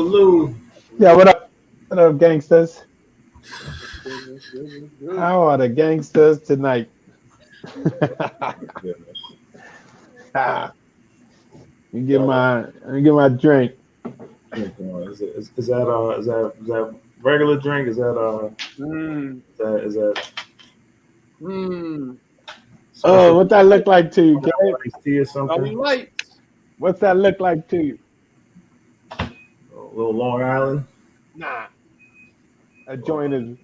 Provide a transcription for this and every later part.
Lou. Yeah, what up? What up, gangsters? Good. How are the gangsters tonight? Goodness. Ah, let me get my drink. Drink on. Is that regular drink? Is that Mm, mm. Oh, special what that look like to you, kid? iced tea or Charlie something? Lights. What's that look like to you? A little Long Island. Nah, that joint is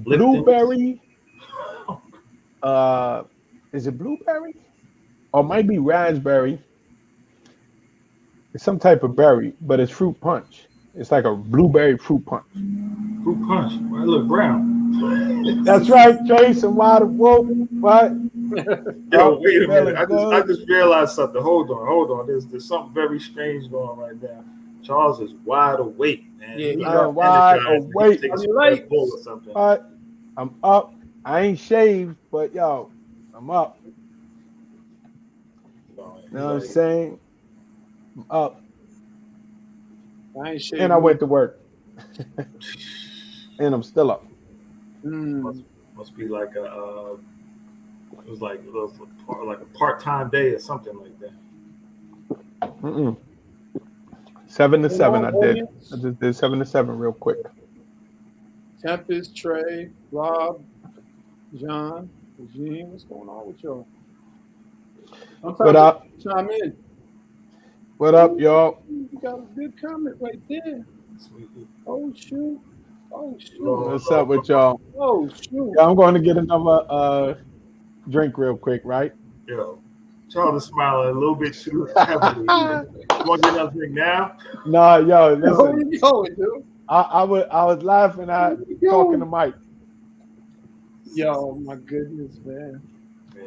Lipton's. blueberry. Uh, is it blueberry? Or it might be raspberry. It's some type of berry, but it's fruit punch. It's like a blueberry fruit punch. Fruit punch. Why it look brown? That's right, Trace and Wild Wolf. What? Yo, Oh, wait a minute. feeling I good. just realized something. Hold on. There's something very strange going on right now. Charles is wide awake, man. Yeah, He's he's like I am wide energized. He awake. takes Charlie some Red Bull Lights. or something. What? I'm up. I ain't shaved, but yo, I'm up. So, You he's know what I'm like, saying? I'm up. I ain't And I shaving. went to work. And I'm still up. Mm. must be like like a part-time day or something like that. Mm-mm. 7 to 7 Hello, I did. audience. I just did 7 to 7 real quick. Tempest, Trey, Rob, John, Eugene. What's going on with y'all? What Sometimes up? you chime in. What up, y'all? You got a good comment right there. Sweet. Oh, shoot. Oh, shoot. What's up with y'all? Oh, shoot. Yeah, I'm going to get another drink real quick, right? Yo, Charles is smiling a little bit too heavily. Man. You want to get another drink now? Nah, yo, Where listen. you going, dude? I was laughing at Where you talking to going? Mike. Yo, my goodness, man.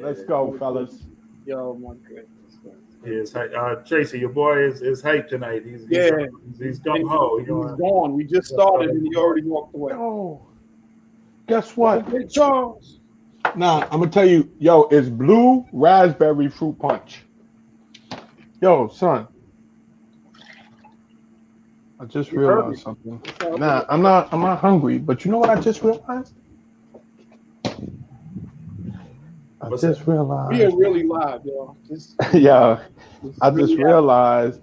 Let's go, fellas. Yo, my goodness. Man. Yes, Tracy, your boy is hyped tonight. He's Yeah. he's gung ho. He's gone. We just started and he already walked away. Yo, guess what? Hey, Charles. Nah, I'm gonna tell you, yo, it's blue raspberry fruit punch. Yo, son, I just You heard realized me. something. Nah, I'm not hungry, but you know what I just realized? I What's just that? We are realized. really live, y'all. Yo, I really just realized.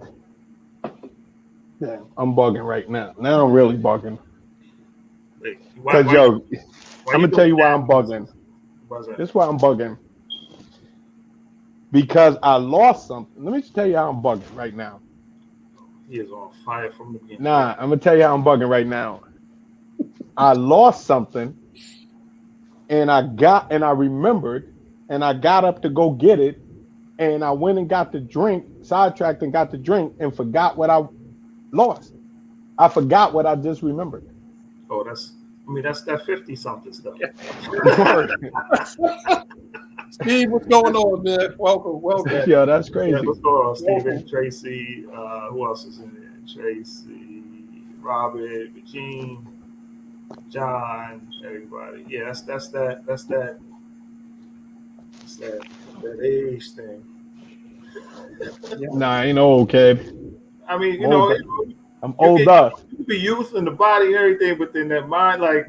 Yeah, I'm bugging right now. Now I'm really bugging. Wait, Cause yo, why I'm you gonna tell you doing why that? I'm bugging. What's that? This is why I'm bugging. Because I lost something. Let me just tell you how I'm bugging right now. He is on fire from the beginning. Nah, I'm gonna tell you how I'm bugging right now. I lost something, and I remembered, and I got up to go get it, and I went and got the drink, sidetracked and got the drink, and forgot what I lost. I forgot what I just remembered. Oh, that's that 50 something stuff. Steve, what's going on, man? Welcome. Yo, that's Yeah, crazy. what's going on, Steven, Welcome. Tracy? Who else is in there? Tracy, Robert, Eugene, John, everybody. Yeah, that's that age thing. Nah, I ain't old, kid. I mean, I'm older. You can be youth in the body and everything, but then that mind, like,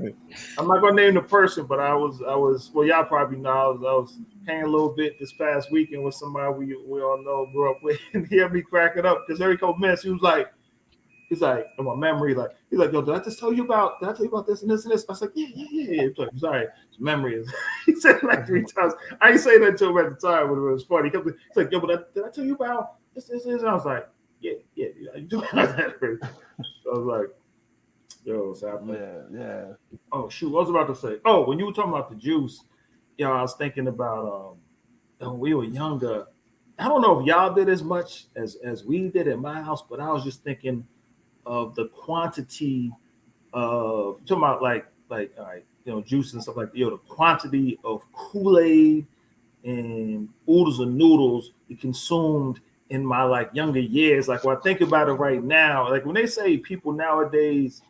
I'm not gonna name the person, but I was. Well, y'all probably know I was hanging a little bit this past weekend with somebody we all know, grew up with, and he had me cracking up because every couple minutes he was like. He's like, in my memory, like, he's like, yo, did I tell you about this and this and this? I was like, yeah. He's like, sorry, his memory is. He said it like 3 times. I didn't say that to him at the time, but it was funny. He's like, yo, but did I tell you about this? And I was like, yeah. You do that. So I was like, yo, what's happening? Yeah. Oh, shoot, what was I about to say? Oh, when you were talking about the juice, I was thinking about when we were younger. I don't know if y'all did as much as we did at my house, but I was just thinking of the quantity of talking about like all right, juice and stuff like that. The quantity of Kool-Aid and oodles and noodles we consumed in my like younger years. Like when I think about it right now, like when they say people nowadays,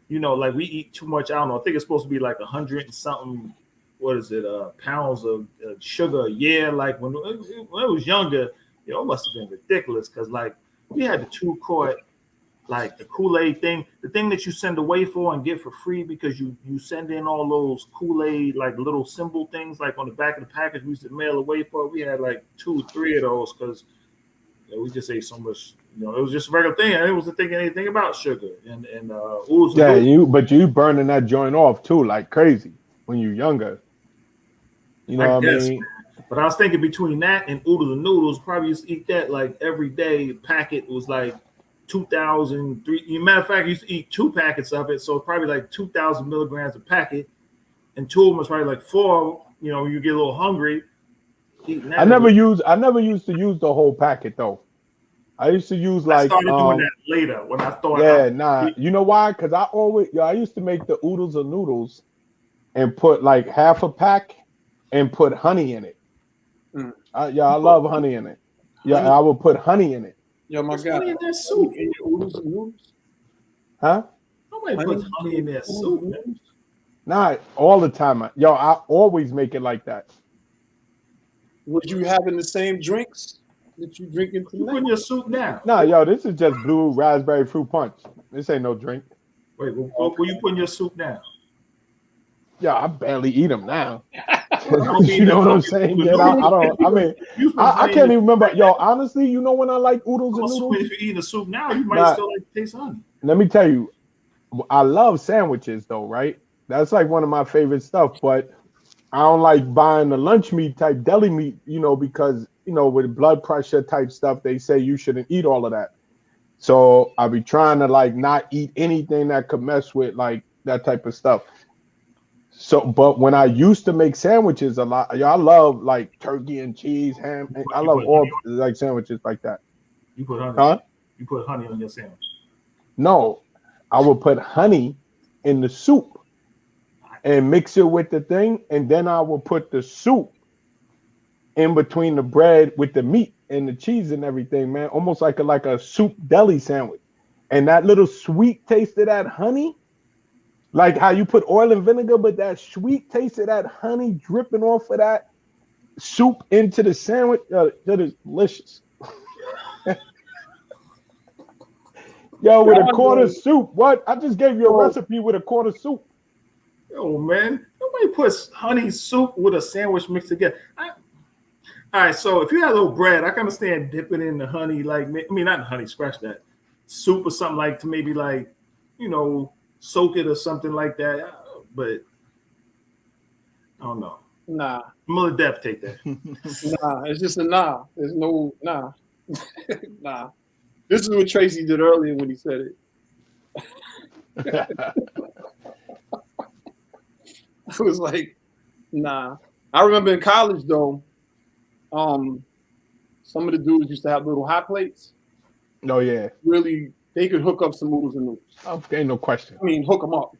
like we eat too much. I don't know. I think it's supposed to be like 100 and something. What is it? Pounds of sugar a year. Like when I was younger, it must have been ridiculous because like we had the 2-quart. Like the Kool-Aid thing, the thing that you send away for and get for free because you send in all those Kool-Aid like little symbol things like on the back of the package we used to mail away for. We had like 2 or 3 of those because we just ate so much. It was just a regular thing. I didn't was thinking anything about sugar and oodles. Yeah, but you burning that joint off too like crazy when you're younger. You know what I mean? Man. But I was thinking between that and oodles and noodles, probably used to eat that like every day. The packet was like 2,000, 3. Matter of fact, I used to eat 2 packets of it, so probably like 2,000 milligrams a packet, and 2 of them was probably like 4. You get a little hungry. I never used to use the whole packet though. I used to use like. I started doing that later when I thought. Yeah, nah. You know why? Because I used to make the oodles and noodles, and put like half a pack, and put honey in it. I love honey in it. Yeah, I would put honey in it. Yo, my God. Honey in that soup. In your oodles and noodles? Huh? Nobody puts honey in that soup, man. Nah, all the time. I always make it like that. Would you having the same drinks that you drinking tonight? You putting your soup now? Nah, this is just blue raspberry fruit punch. This ain't no drink. Wait, where you putting your soup now? Yeah, I barely eat them now. You know what I'm saying? Yeah, I can't even remember. Yo, honestly, when I like oodles and noodles? If you're eating the soup now, you might still like to taste honey. Let me tell you, I love sandwiches though, right? That's like one of my favorite stuff, but I don't like buying the lunch meat type deli meat, because, with blood pressure type stuff, they say you shouldn't eat all of that. So I'll be trying to like not eat anything that could mess with like that type of stuff. So, but when I used to make sandwiches a lot, I love like turkey and cheese, ham. And I love all like sandwiches like that. You put honey. Huh? You put honey on your sandwich. No, I would put honey in the soup and mix it with the thing, and then I will put the soup in between the bread with the meat and the cheese and everything, man. Almost like a soup deli sandwich. And that little sweet taste of that honey, like how you put oil and vinegar, but that sweet taste of that honey dripping off of that soup into the sandwich, that is delicious. Yo, with a quarter soup. What? I just gave you a recipe with a quarter soup. Yo, man, nobody puts honey soup with a sandwich mixed together. All right, so if you had a little bread, I can understand dipping in the honey, like, not the honey, scratch that. Soup or something like to maybe like, soak it or something like that. But I don't know. Nah. I'm gonna let Def take that. Nah, it's just a nah. There's no nah. Nah. This is what Tracy did earlier when he said it. I was like, nah. I remember in college though, some of the dudes used to have little hot plates. Oh yeah. Really, they could hook up some oodles and noodles. Oh, ain't no question. I mean, hook them up.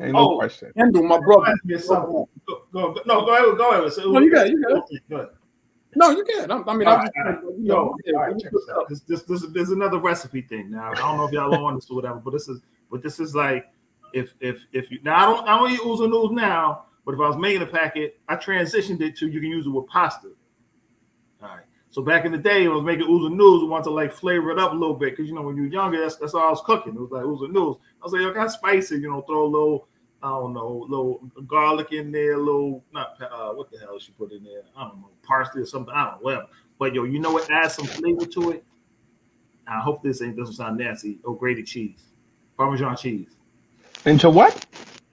Ain't no question. Handle my brother. Go ahead. So, no, you got it. Go ahead. No, you can. There's another recipe thing. Now I don't know if y'all don't want this or whatever, but this is like if you now I don't eat oodles and noodles now, but if I was making a packet, I transitioned it to you can use it with pasta. All right. So back in the day, I was making oodles and noodles. I wanted to like flavor it up a little bit because when you're younger, that's all I was cooking. It was like oodles and noodles. I was like, yo, got spicy. Throw a little, I don't know, little garlic in there, a little not what the hell she put in there? I don't know, parsley or something. I don't know, whatever. But yo, you know what? Add some flavor to it. I hope this doesn't sound nasty. Oh, grated cheese, Parmesan cheese. Into what?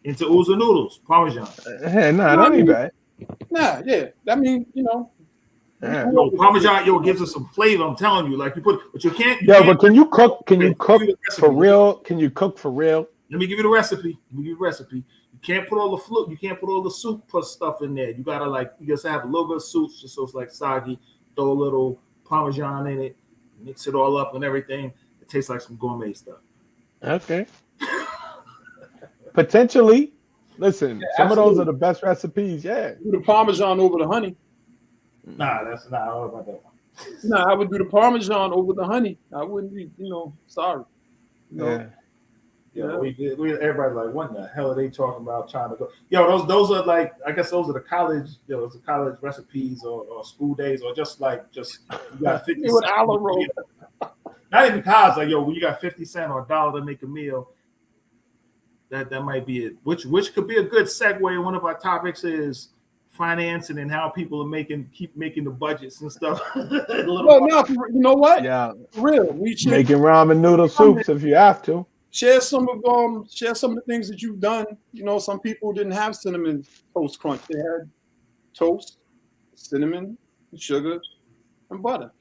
Into oodles and noodles, Parmesan. That ain't bad. Nah, yeah. I mean, Yeah. Yo, Parmesan, gives us some flavor. I'm telling you, like you put, but you can't. But can you cook? Can you cook for real? Can you cook for real? Let me give you the recipe. You can't put all the fruit. You can't put all the soup plus stuff in there. You gotta you just have a little bit of soup, just so it's like soggy. Throw a little Parmesan in it, mix it all up and everything. It tastes like some gourmet stuff. Okay. Potentially. Listen, some of those are the best recipes. Yeah. Do the Parmesan over the honey. Nah, that's not all about that one. Nah, I would do the Parmesan over the honey. I wouldn't be, sorry. Yeah. Everybody's like, what the hell are they talking about trying to go? Yo, those are like, I guess those are the college, those are college recipes or school days or just you got 50 with olive roll. Not even college, like when you got 50 cents or $1 to make a meal, that might be it. Which could be a good segue. One of our topics is financing and how people are keep making the budgets and stuff. No, you know what? Yeah. For real. We should making ramen noodle soups if you have to. Share some of the things that you've done. Some people didn't have cinnamon toast crunch. They had toast, cinnamon, sugar, and butter.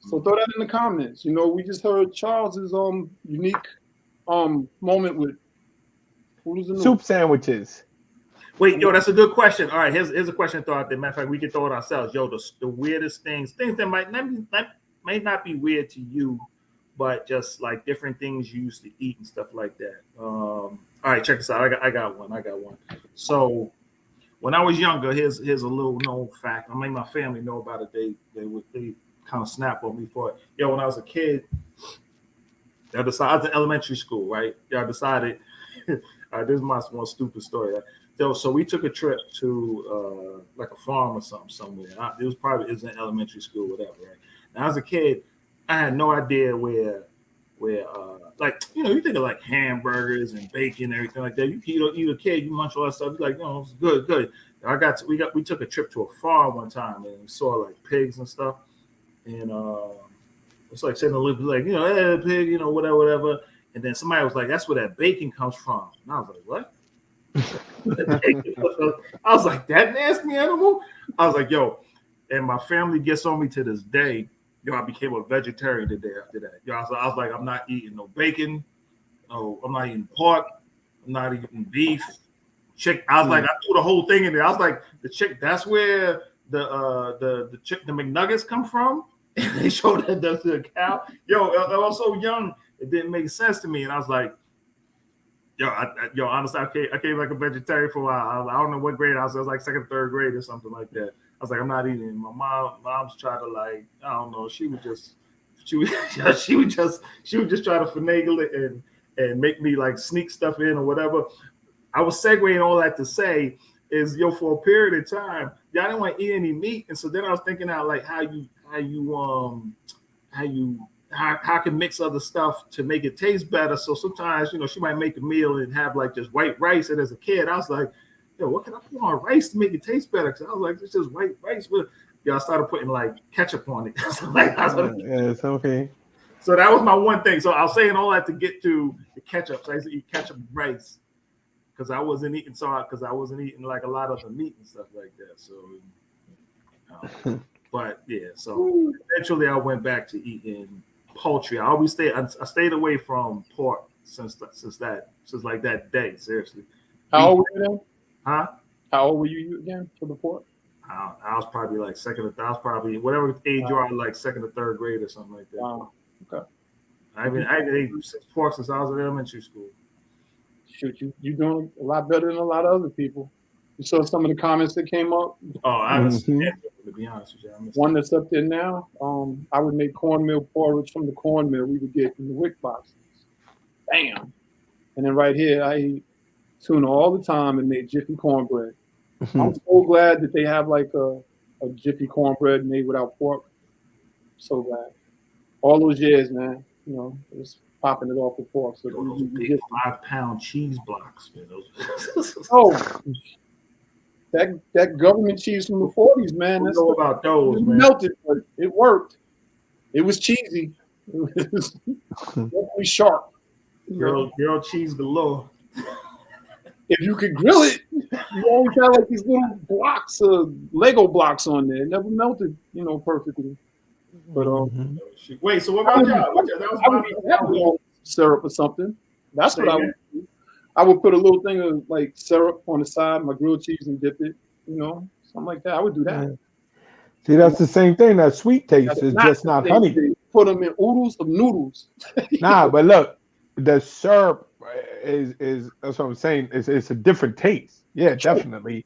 So throw that in the comments. We just heard Charles's unique moment with soup sandwiches. Wait, that's a good question. All right, here's a question to throw out there. Matter of fact, we can throw it ourselves. The weirdest things that might not be weird to you, but just like different things you used to eat and stuff like that. All right, check this out. I got one. So when I was younger, here's a little known fact. I mean, my family know about it. They kind of snap on me for it. When I was a kid, I was in elementary school, right? I decided. This is my one stupid story. So we took a trip to like a farm or something somewhere. It was in elementary school, whatever. Right? Now, as a kid, I had no idea where you think of like hamburgers and bacon and everything like that. You a kid, you munch all that stuff. You're like, it's good. We took a trip to a farm one time and we saw like pigs and stuff, and it's like sitting like hey, pig, whatever. And then somebody was like, that's where that bacon comes from. And I was like, what? I was like, that nasty animal? I was like, and my family gets on me to this day. I became a vegetarian the day after that. I was like, I'm not eating no bacon. No, I'm not eating pork. I'm not eating beef. Chick. I was like, I threw the whole thing in there. I was like, that's where the McNuggets come from. And they showed that the cow. I was so young. It didn't make sense to me, and I was like, honestly, I came like a vegetarian for a while. I don't know what grade I was like second, third grade or something like that. I was like, I'm not eating. My mom's tried to I don't know. She would just try to finagle it and make me like sneak stuff in or whatever. I was segueing all that to say is for a period of time, y'all didn't want to eat any meat, and so then I was thinking out like how I can mix other stuff to make it taste better. So sometimes, she might make a meal and have like just white rice. And as a kid, I was like, what can I put on rice to make it taste better? Because I was like, it's just white rice. But I started putting like ketchup on it. It's okay. So that was my one thing. So I was saying all that to get to the ketchup. So I used to eat ketchup and rice because I wasn't eating like a lot of the meat and stuff like that. So, but yeah. So eventually I went back to eating poultry. I stayed away from pork since like that day. Seriously. How old were you then? Huh? How old were you again for the pork? I was probably like whatever age you are, like second or third grade or something like that. Wow. Okay. I ate pork since I was in elementary school. Shoot, you're doing a lot better than a lot of other people. You saw some of the comments that came up. Oh, I was to be honest with you. One that's up there now. I would make cornmeal porridge from the cornmeal we would get in the WIC boxes. Bam. And then right here, I eat tuna all the time and make Jiffy cornbread. I'm so glad that they have like a Jiffy cornbread made without pork. So glad. All those years, man. You know, just popping it off the fork. So Those big 5-pound cheese blocks, man. Those. oh, that government cheese from the 40s, man. Don't know about those, it man. melted, but it worked. It was cheesy. It was definitely sharp. Girl cheese galore. If you could grill it, you always had like these little blocks of Lego blocks on there. It never melted, perfectly. But Wait, so what about y'all? That was syrup or something. That's what I would do. I would put a little thing of like syrup on the side, my grilled cheese, and dip it. Something like that. I would do that. See, that's the same thing. That sweet taste is just not honey. Put them in oodles of noodles. Nah, but look, the syrup is that's what I'm saying. It's a different taste. Yeah, definitely.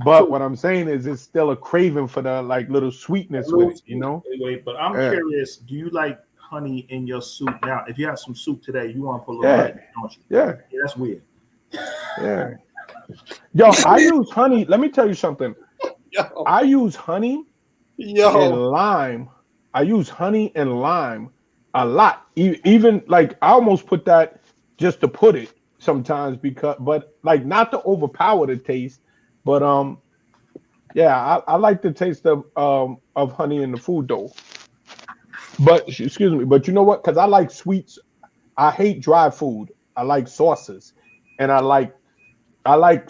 But what I'm saying is, it's still a craving for the like little sweetness with it, Wait, but I'm curious. Do you like honey in your soup now? If you have some soup today, you want to put a little honey, don't you? Yeah, that's weird. Yeah. Yo, I use honey. Let me tell you something. I use honey and lime. I use honey and lime a lot. Even like I almost put that just to put it sometimes but like not to overpower the taste. But yeah, I like the taste of honey in the food though. But excuse me, but you know what? Because I like sweets. I hate dry food. I like sauces, and I like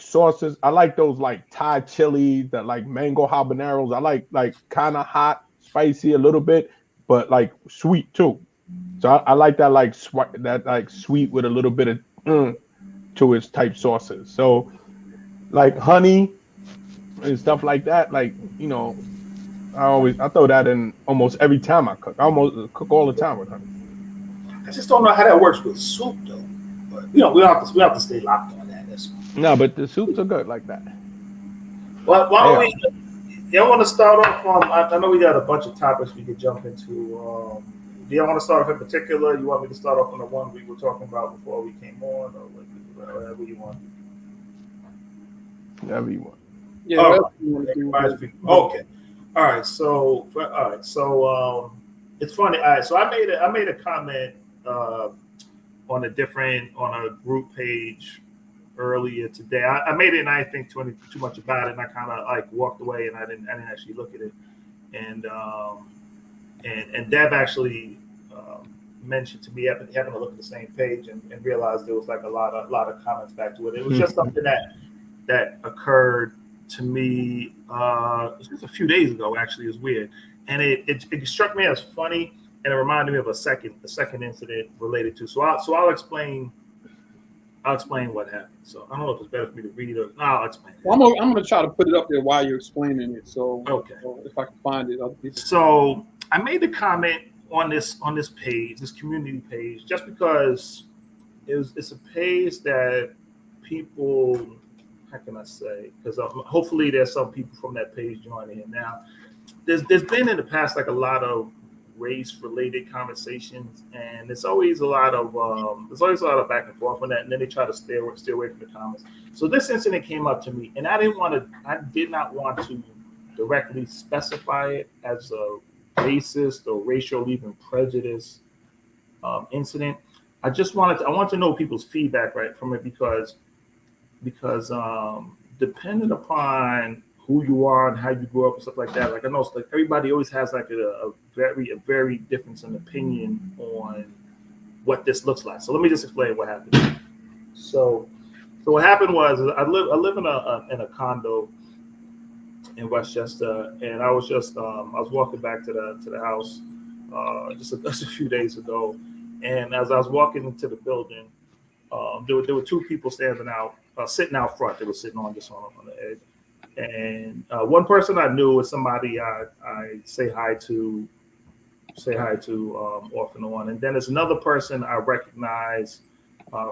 sauces. I like those like Thai chili, the like mango habaneros. I like kind of hot, spicy a little bit, but like sweet too. So I like that like sweet with a little bit of to its type sauces. So like honey and stuff like that. Like I throw that in almost every time I cook. I almost cook all the time with honey. I just don't know how that works with soup though. But we don't have to stay locked on that. No, but the soups are good like that. Well, why don't we? Y'all want to start off from? I know we got a bunch of topics we could jump into. Do y'all want to start off in particular? You want me to start off on the one we were talking about before we came on, or whatever you want? Whatever you want. Yeah. Okay. All right. So it's funny. All right. So I made a comment on a group page earlier today. I made it and I didn't think too much about it, and I kind of like walked away and I didn't actually look at it. And Deb actually mentioned to me having a look at the same page and realized there was like a lot of comments back to it. It was just something that occurred to me just a few days ago. Actually, it was weird, and it struck me as funny, and it reminded me of a second incident related to. So I'll explain what happened. So I don't know if it's better for me to read or no, I'll explain it. Well, I'm going to try to put it up there while you're explaining it. So okay, if I can find it, So I made a comment on this page, this community page, just because it's a page that people, how can I say? Because hopefully there's some people from that page joining in now. There's been in the past like a lot of race-related conversations, and there's always a lot of back and forth on that, and then they try to stay away from the comments. So this incident came up to me, and I did not want to directly specify it as a racist or racial, even prejudice incident. I want to know people's feedback right from it because depending upon who you are and how you grew up and stuff like that. Like I know, like everybody always has like a very difference in opinion on what this looks like. So let me just explain what happened. So what happened was I live in a condo in Westchester, and I was walking back to the house just a few days ago, and as I was walking into the building, there were two people sitting out front. They were sitting on the edge. And one person I knew was somebody I say hi to off and on. And then there's another person I recognize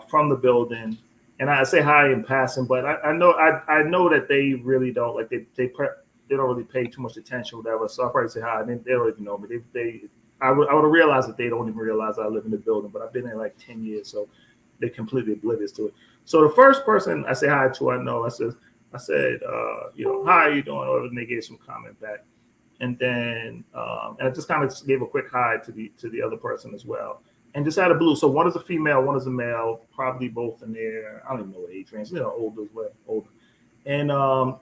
from the building, and I say hi in passing. But I know that they really don't like they don't really pay too much attention, or whatever. So I probably say hi. They don't even know me. I would have realized that they don't even realize I live in the building. But I've been there like 10 years, so they're completely oblivious to it. So the first person I say hi to, I know, I said, how are you doing? And they gave some comment back. and then and I just kind of gave a quick hi to the other person as well, and just out of blue. So one is a female, one is a male, probably both in their, I don't even know what age range, older as well, older. And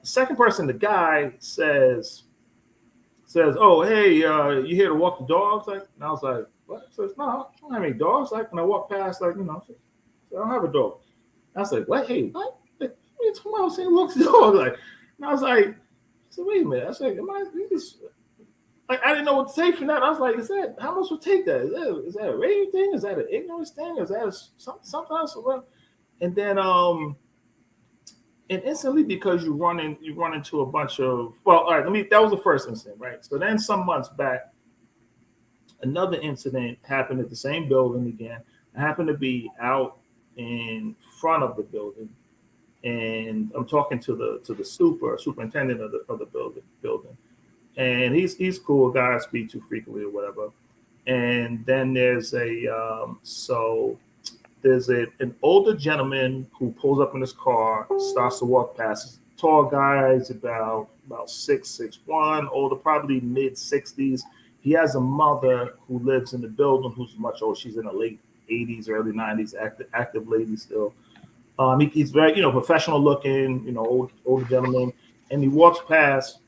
second person, the guy says, "Oh, hey, you here to walk the dogs?" Like, and I was like, "What?" Says, "No, I don't have any dogs." Like, when I walk past, like, I don't have a dog. I was like, "What? Hey, what? Like, what are you talking about? Saying walk the dog?" Like, and I was like, "Wait a minute." I said, "Am I just like, I didn't know what to say from that." I was like, "Is that how much would take that? Is that a rating thing? Is that an ignorance thing? Is that something else?" And then and instantly, because you run into a bunch of, well, all right, that was the first incident, right? So then some months back, another incident happened at the same building again. I happened to be out in front of the building, and I'm talking to the superintendent of the building, and he's cool, a guy I speak to frequently or whatever. And then there's an older gentleman who pulls up in his car, starts to walk past. He's a tall guy, he's about 6'1", older, probably mid-60s. He has a mother who lives in the building who's much older. She's in the late 80s, early 90s, active lady still. He's very, professional looking, older gentleman. And he walks past,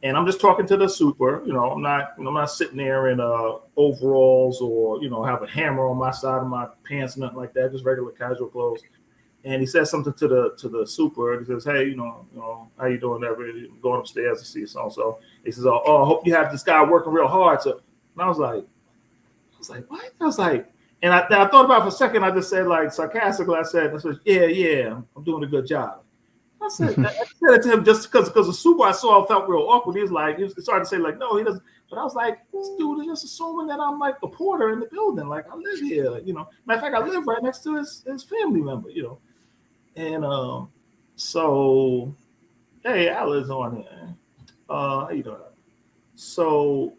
and I'm just talking to the super. I'm not sitting there in overalls or have a hammer on my side of my pants, nothing like that. Just regular casual clothes. And he says something to the super. He says, "Hey, how you doing? Going upstairs to see so and so." He says, "Oh, I hope you have this guy working real hard." So, and I was like, "What?" I was like, and I thought about it for a second. I just said, like, sarcastically, I said, "Yeah, I'm doing a good job." I said it to him just because the super I saw felt real awkward. He started to say, like, "No, he doesn't." But I was like, "This dude is just assuming that I'm like a porter in the building. Like, I live here, Matter of fact, I live right next to his family member, And so, hey, Al is on here. How you doing? So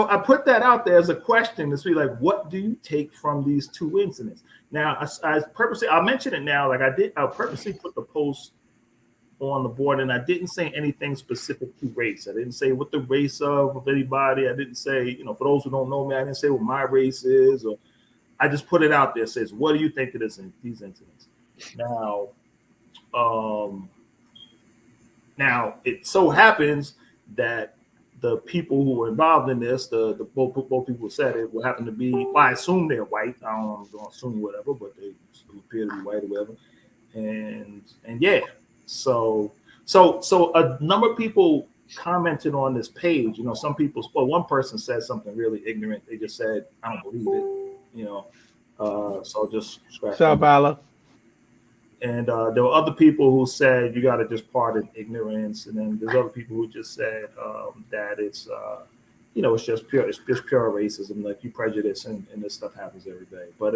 I put that out there as a question to see, like, what do you take from these two incidents? Now, I purposely, I'll mention it now. Like I purposely put the post on the board, and I didn't say anything specific to race. I didn't say what the race of anybody. I didn't say, for those who don't know me, I didn't say what my race is, or I just put it out there. It says, what do you think of these incidents? Now it so happens that the people who were involved in this, the both people said it, will happen to be, well, I assume they're white. I don't know, I'm going to assume whatever, but they appear to be white or whatever. And yeah, so a number of people commented on this page. Some people, well, one person said something really ignorant. They just said, "I don't believe it," so just scratch that. And there were other people who said you got to just pardon ignorance, and then there's other people who just said that it's it's just pure racism, like you prejudice, and this stuff happens every day. But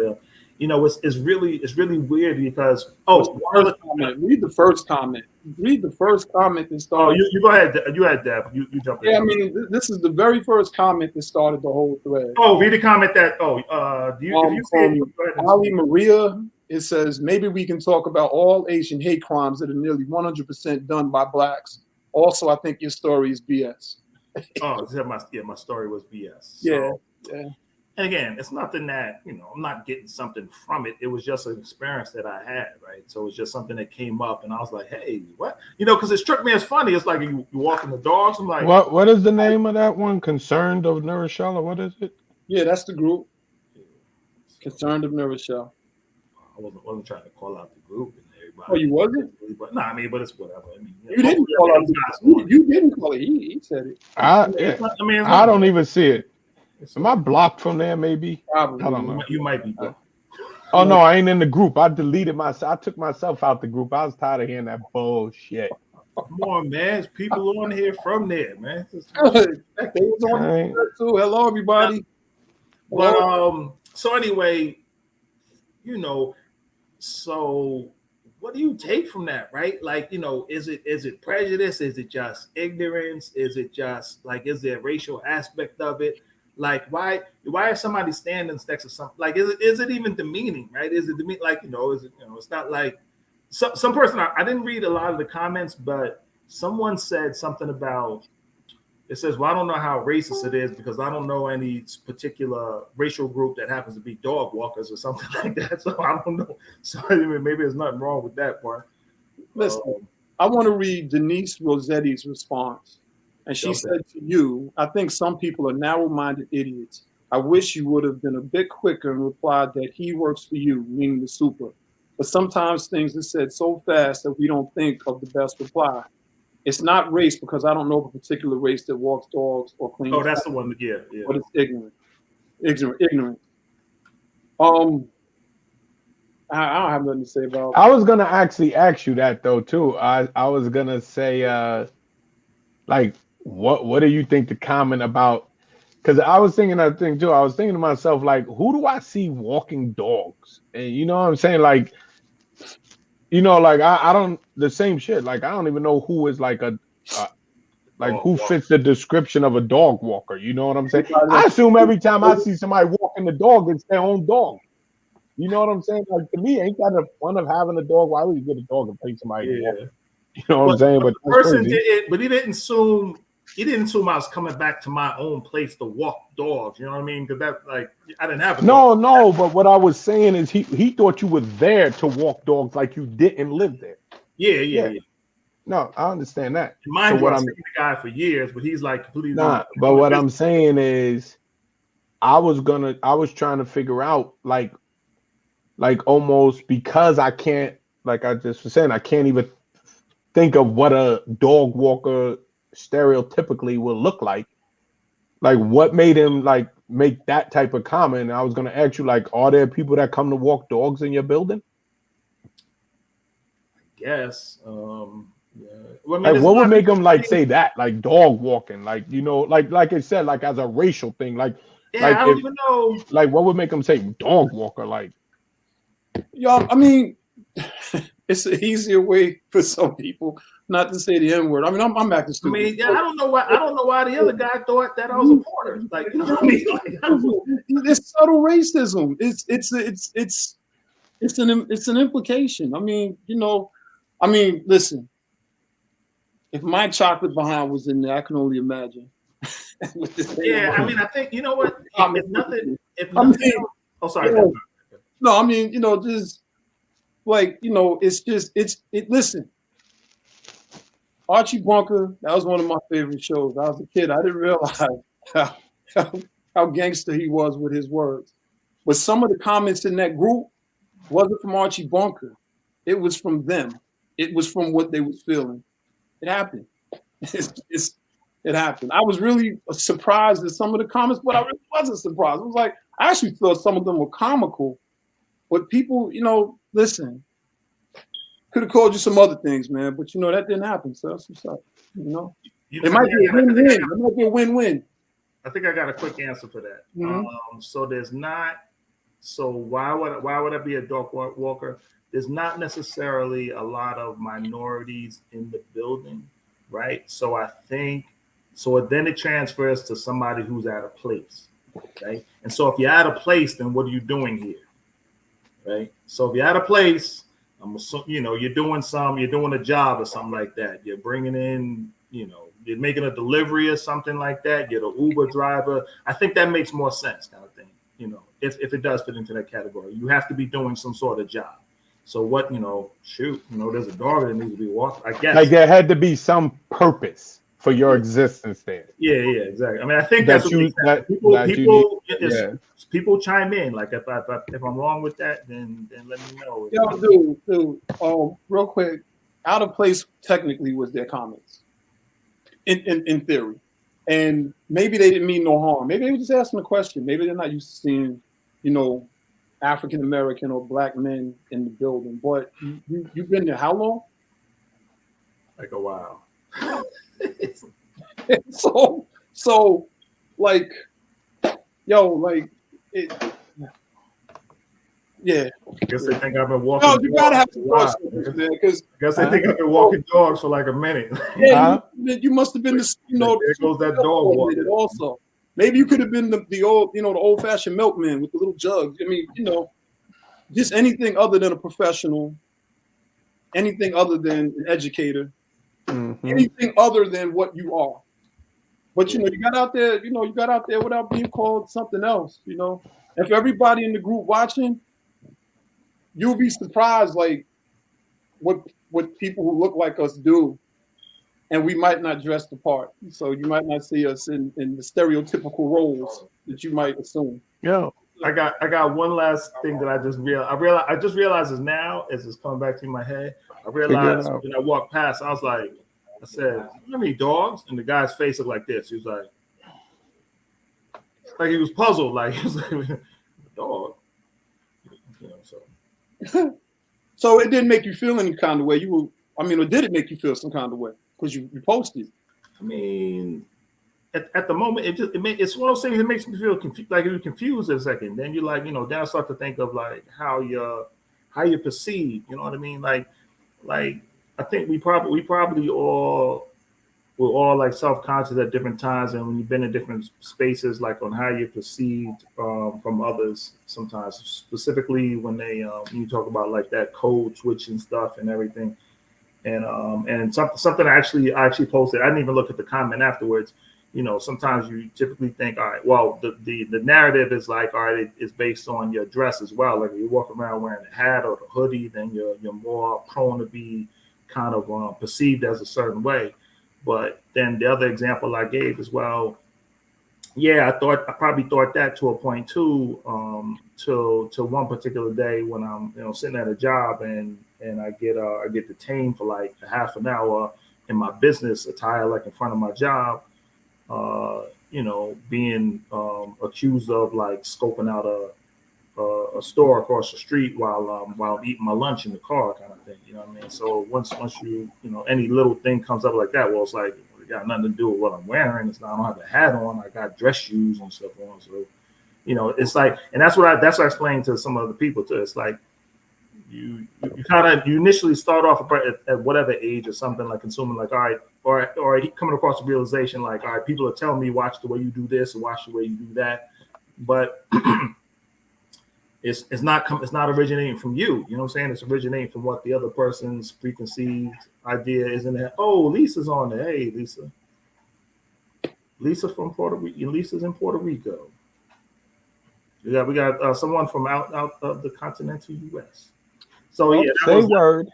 it's really weird because read the first comment. Read the first comment that started. Oh, you go ahead. You had that. You jump in. Yeah, I mean, this is the very first comment that started the whole thread. Oh, read the comment that. Do you? If you see it, Ali Maria. It says, maybe we can talk about all Asian hate crimes that are nearly 100% done by blacks. Also, I think your story is BS. My story was BS. Yeah. And again, it's nothing that, I'm not getting something from it. It was just an experience that I had, right? So it's just something that came up, and I was like, hey, what? Because it struck me as funny. It's like you walking the dogs. I'm like, what is the name of that one? Concerned of New Rochelle? What is it? Yeah, that's the group. Concerned of New Rochelle. I wasn't trying to call out the group and everybody. Oh, you wasn't? But no, but it's whatever. You didn't call out the group. You didn't call it. He said it. I don't even see it. Am I blocked from there? Maybe. Probably. I don't know. You might be blocked. Oh no, I ain't in the group. I deleted myself. I took myself out the group. I was tired of hearing that bullshit. Come on, man. There's people on here from there, man. They was on there too. Hello, everybody. But so anyway, so what do you take from that, right? Like, is it prejudice? Is it just ignorance? Is it just like, is there a racial aspect of it? Like, why is somebody standing next to something? Like, is it even demeaning, right? Is it demeaning? Like, is it, it's not like some person, I didn't read a lot of the comments, but someone said something about It says, well, I don't know how racist it is because I don't know any particular racial group that happens to be dog walkers or something like that. So I don't know. So maybe there's nothing wrong with that part. Listen, I want to read Denise Rossetti's response. And she said to you, I think some people are narrow-minded idiots. I wish you would have been a bit quicker and replied that he works for you, meaning the super. But sometimes things are said so fast that we don't think of the best reply. It's not race because I don't know of a particular race that walks dogs or cleans. Oh, that's the one. Yeah. But it's ignorant. Ignorant. I don't have nothing to say about. I was gonna actually ask you that though too. I was gonna say like what do you think the comment about? Because I was thinking that thing too. I was thinking to myself like, who do I see walking dogs? And you know what I'm saying? Like, you know, like I don't the same shit. Like I don't even know who is like like who fits the description of a dog walker. You know what I'm saying? I assume every time I see somebody walking the dog, it's their own dog. You know what I'm saying? Like to me, ain't that the fun of having a dog? Why would you get a dog and pay somebody to walk? You know what I'm saying? But the person did it, but he didn't assume I was coming back to my own place to walk dogs. You know what I mean? Because that like I didn't have a dog. No. But what I was saying is he thought you were there to walk dogs, like you didn't live there. Yeah. No, I understand that. Mind you, I've seen the guy for years, but he's like completely. Nah, but what I'm saying is, I was trying to figure out like almost because I can't, like I just was saying, I can't even think of what a dog walker stereotypically will look like. Like what made him like make that type of comment? And I was gonna ask you, like, are there people that come to walk dogs in your building? I guess. Yeah. Well, I mean, like, what would make them like say that, like dog walking, like you know, like I said, like as a racial thing, like I don't even know. Like what would make them say dog walker, like? Y'all, I mean, it's an easier way for some people not to say the N-word. I mean, I'm acting stupid. I mean, yeah, I don't know why the other guy thought that I was a porter. Like, you know what I mean? Like, it's subtle racism. It's an implication. I mean, you know, listen. If my chocolate behind was in there, I can only imagine. Yeah, I mean, I think you know what? If nothing, oh, sorry. No, I mean, you know, just like, you know, listen, Archie Bunker, that was one of my favorite shows. I was a kid. I didn't realize how gangster he was with his words. But some of the comments in that group wasn't from Archie Bunker. It was from them. It was from what they was feeling. It happened. It happened. I was really surprised at some of the comments, but I really wasn't surprised. It was like, I actually thought some of them were comical. But people, you know, listen, could have called you some other things, man. But, you know, that didn't happen. So that's what's up. You know, it might be a win-win. It might be a win-win. I think I got a quick answer for that. Mm-hmm. So there's not. So why would I be a dog walker? There's not necessarily a lot of minorities in the building, right? So I think then it transfers to somebody who's at a place, right? And so if you're at a place, then what are you doing here? Right. So if you're at a place, you know, you're doing a job or something like that. You're bringing in, you know, you're making a delivery or something like that. You're the Uber driver. I think that makes more sense, kind of thing. You know, if it does fit into that category, you have to be doing some sort of job. So what, you know, there's a dog that needs to be walked. I guess like there had to be some purpose for your existence there. Yeah, exactly. I mean, I think that's what people chime in. Like if I'm wrong with that, then let me know. Yo, dude, real quick, out of place technically was their comments, in theory, and maybe they didn't mean no harm. Maybe they were just asking a question. Maybe they're not used to seeing, you know, African American or black men in the building. But you've been there how long? Like a while. so like, yo, like it. Yeah. I guess they think I've been walking. No, you gotta have to because I guess they think I've been walking dogs for like a minute. Yeah, you must have been the, you know, there goes that dog walking. Also, maybe you could have been the old, you know, the old-fashioned milkman with the little jugs. I mean, you know, just anything other than a professional, anything other than an educator, anything other than what you are. But you got out there, you got out there without being called something else, If everybody in the group watching, you'll be surprised like what people who look like us do. And we might not dress the part. So you might not see us in the stereotypical roles that you might assume. Yeah. I got one last thing that I just realized is now as it's coming back to my head. I realized when I walked past, I said, how many dogs? And the guy's face looked like this. He was like he was puzzled, like he was like dog. So it didn't make you feel any kind of way. Or did it make you feel some kind of way? Because you posted. I mean, at the moment, it's one of those things that makes me feel like you're confused a second. Then you like, then I start to think of like how you perceive. You know what I mean? Like I think we probably all we're all like self-conscious at different times, and when you've been in different spaces, like on how you're perceived from others. Sometimes, specifically when you talk about like that code switching stuff and everything. And something I actually posted. I didn't even look at the comment afterwards. Sometimes you typically think, all right, well, the narrative is like, all right, it's based on your dress as well. Like if you walk around wearing a hat or a hoodie, then you're more prone to be kind of perceived as a certain way. But then the other example I gave as well, yeah, I probably thought that to a point too, till one particular day when I'm sitting at a job and I get detained for like a half an hour in my business attire, like in front of my job, being accused of like scoping out a store across the street while eating my lunch in the car, kind of thing. You know what I mean? So once you any little thing comes up like that, well, it's like it got nothing to do with what I'm wearing. It's not, I don't have a hat on. I got dress shoes and stuff on. So it's like, and that's what I explained to some other people too. It's like you initially start off at whatever age or something, like consuming, like, all right, or coming across the realization like, all right, people are telling me watch the way you do this or watch the way you do that, but it's not originating from you. You know what I'm saying? It's originating from what the other person's preconceived idea is in there. Oh, Lisa's on there. Hey, Lisa from Puerto Rico. Lisa's in Puerto Rico. We got someone from out of the continental U.S. So yeah, say word.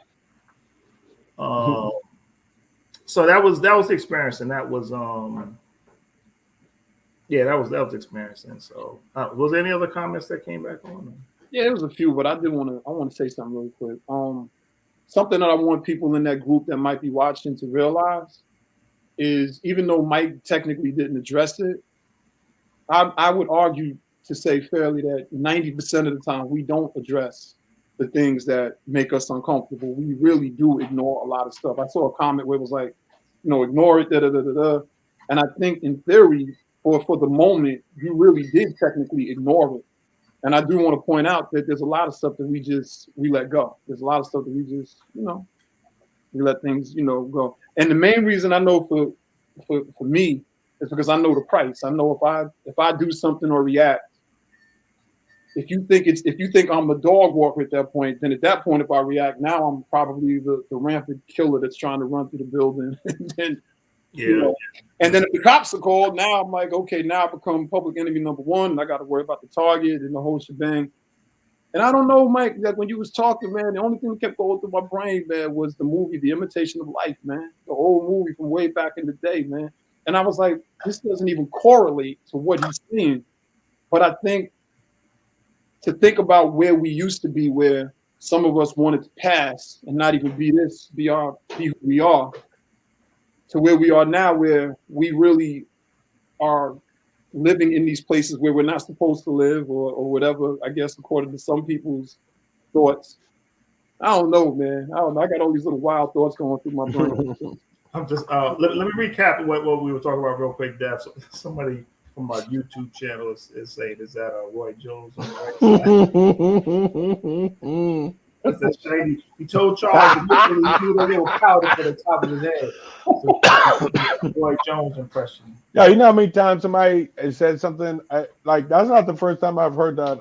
So that was the experience, and that was that was the experience. And so, was there any other comments that came back on? Yeah, there was a few, but I want to say something really quick. Something that I want people in that group that might be watching to realize is, even though Mike technically didn't address it, I would argue to say fairly that 90% of the time we don't address the things that make us uncomfortable. We really do ignore a lot of stuff. I saw a comment where it was like, ignore it, and I think in theory, or for the moment, you really did technically ignore it. And I do want to point out that there's a lot of stuff that we let go. There's a lot of stuff that we just, we let things, go. And the main reason I know for me is because I know the price. I know if I do something or react, if you think I'm a dog walker at that point, then at that point, if I react now, I'm probably the rampant killer that's trying to run through the building. And then if the cops are called, now I'm like, okay, now I become public enemy number one, and I got to worry about the target and the whole shebang. And I don't know, Mike, that when you was talking, man, the only thing that kept going through my brain, man, was the movie, The Imitation of Life, man. The old movie from way back in the day, man. And I was like, this doesn't even correlate to what he's seeing. But I think to think about where we used to be, where some of us wanted to pass and not even be who we are, to where we are now, where we really are living in these places where we're not supposed to live, or whatever, I guess, according to some people's thoughts. I don't know, man. I don't know. I got all these little wild thoughts going through my brain. I'm just let me recap what we were talking about real quick, Dad. So, somebody from my YouTube channel is saying, is that Roy Jones on the right side? That's that shiny. He told Charles initially he threw a little powder for the top of his head. So, Roy Jones impression. Yeah, you know how many times somebody said something like that's not the first time I've heard that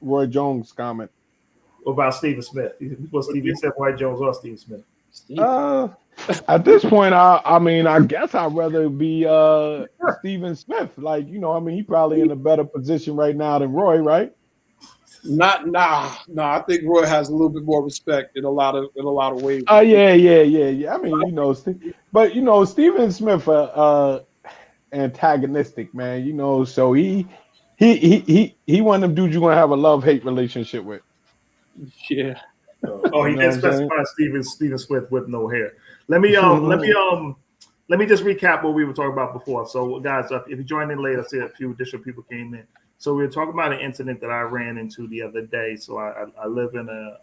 Roy Jones comment. What about Stephen Smith? He said Roy Jones or Stephen Smith. Steve. At this point, I mean, I guess I'd rather be Stephen Smith. Like, I mean, he probably in a better position right now than Roy, right? Nah. I think Roy has a little bit more respect in a lot of ways. Oh yeah. I mean, but Stephen Smith, antagonistic man. So he one of them dudes you're gonna have a love-hate relationship with. Yeah. Oh, he You know did what I'm saying? specify Stephen Swift with no hair. Let me just recap what we were talking about before. So, guys, if you joined in late, I see a few additional people came in. So we were talking about an incident that I ran into the other day. So I live in a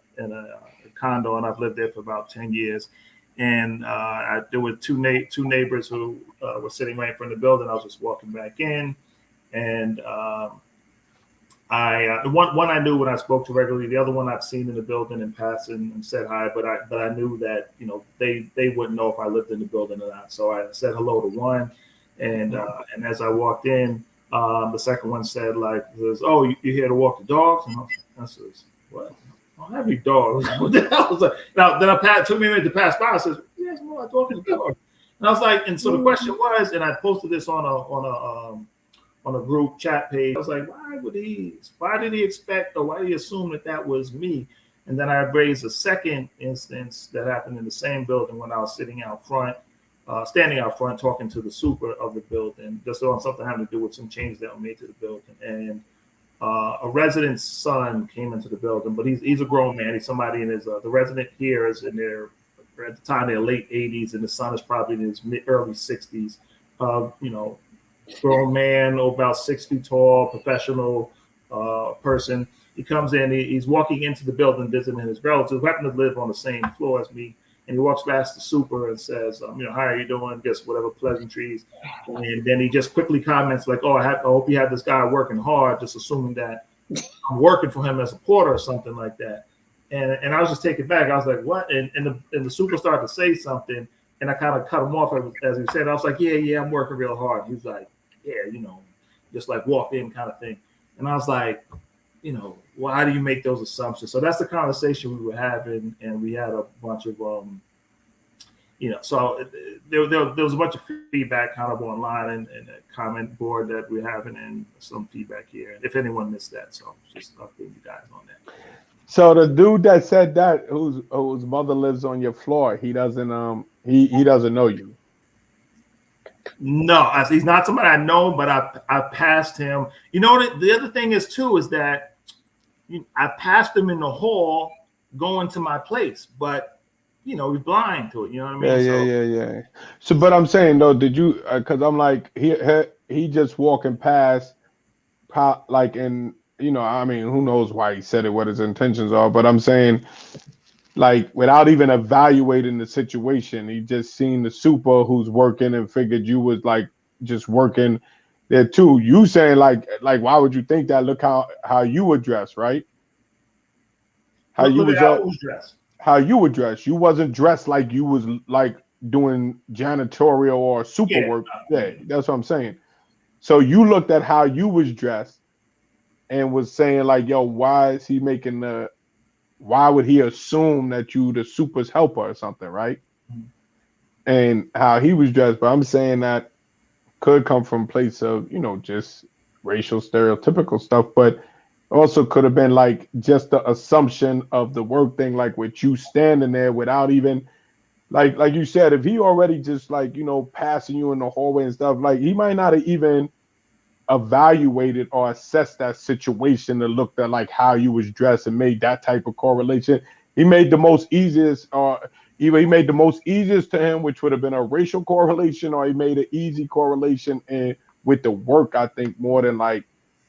condo, and I've lived there for about 10 years. And there were two neighbors who were sitting right in front of the building. I was just walking back in, and one I knew when I spoke to regularly. The other one I've seen in the building in passing and said hi, but I knew that they wouldn't know if I lived in the building or not. So I said hello to one, and as I walked in, the second one said "Oh, you here to walk the dogs?" And I says, "What? I don't have any dogs." What the hell was that? Now then took me a minute to pass by. I says, "Yes, no, I talking to dogs." And I was like, and so the question was, and I posted this on a group chat page. I was like, why did he expect, or why did he assume that was me? And then I raised a second instance that happened in the same building when I was standing out front talking to the super of the building, just on something having to do with some changes that were made to the building. And a resident's son came into the building, but he's a grown man. He's somebody in his, the resident here is in their, at the time, their late 80s, and the son is probably in his early 60s. Grown man, about 6 feet tall, professional person. He comes in, he's walking into the building visiting his relatives who happen to live on the same floor as me. And he walks past the super and says, how are you doing? Just whatever pleasantries. And then he just quickly comments like, oh, I hope you have this guy working hard, just assuming that I'm working for him as a porter or something like that. And I was just taken back. I was like, what? And the super started to say something, and I kind of cut him off as he said. I was like, yeah, I'm working real hard. He was like, yeah, just like walk in kind of thing. And I was like, well, how do you make those assumptions? So that's the conversation we were having, and we had a bunch of, so there was a bunch of feedback kind of online and a comment board that we're having, and some feedback here. If anyone missed that, so just updating you guys on that. So the dude that said that, whose mother lives on your floor, he doesn't he doesn't know you. No, he's not somebody I know, but I passed him. The other thing is too is that I passed him in the hall going to my place, but he's blind to it. You know what I mean? Yeah. So, but I'm saying though, did you? Because I'm like he just walking past, like, and I mean, who knows why he said it, what his intentions are, but I'm saying, like, without even evaluating the situation, he just seen the super who's working and figured you was like just working there too. You saying like why would you think that? Look how you were dressed, right? How you was dressed. How you were dressed. You wasn't dressed like you was like doing janitorial or super work. Yeah, that's what I'm saying. So you looked at how you was dressed and was saying like, yo, why would he assume that you the super's helper or something, right? Mm-hmm. And how he was dressed. But I'm saying that could come from a place of, just racial stereotypical stuff, but also could have been like just the assumption of the work thing, like with you standing there without even like you said, if he already just like, passing you in the hallway and stuff, like he might not have even evaluated or assessed that situation to look at like how you was dressed and made that type of correlation. He made the most easiest, or either he made the most easiest to him, which would have been a racial correlation, or he made an easy correlation and with the work, I think, more than like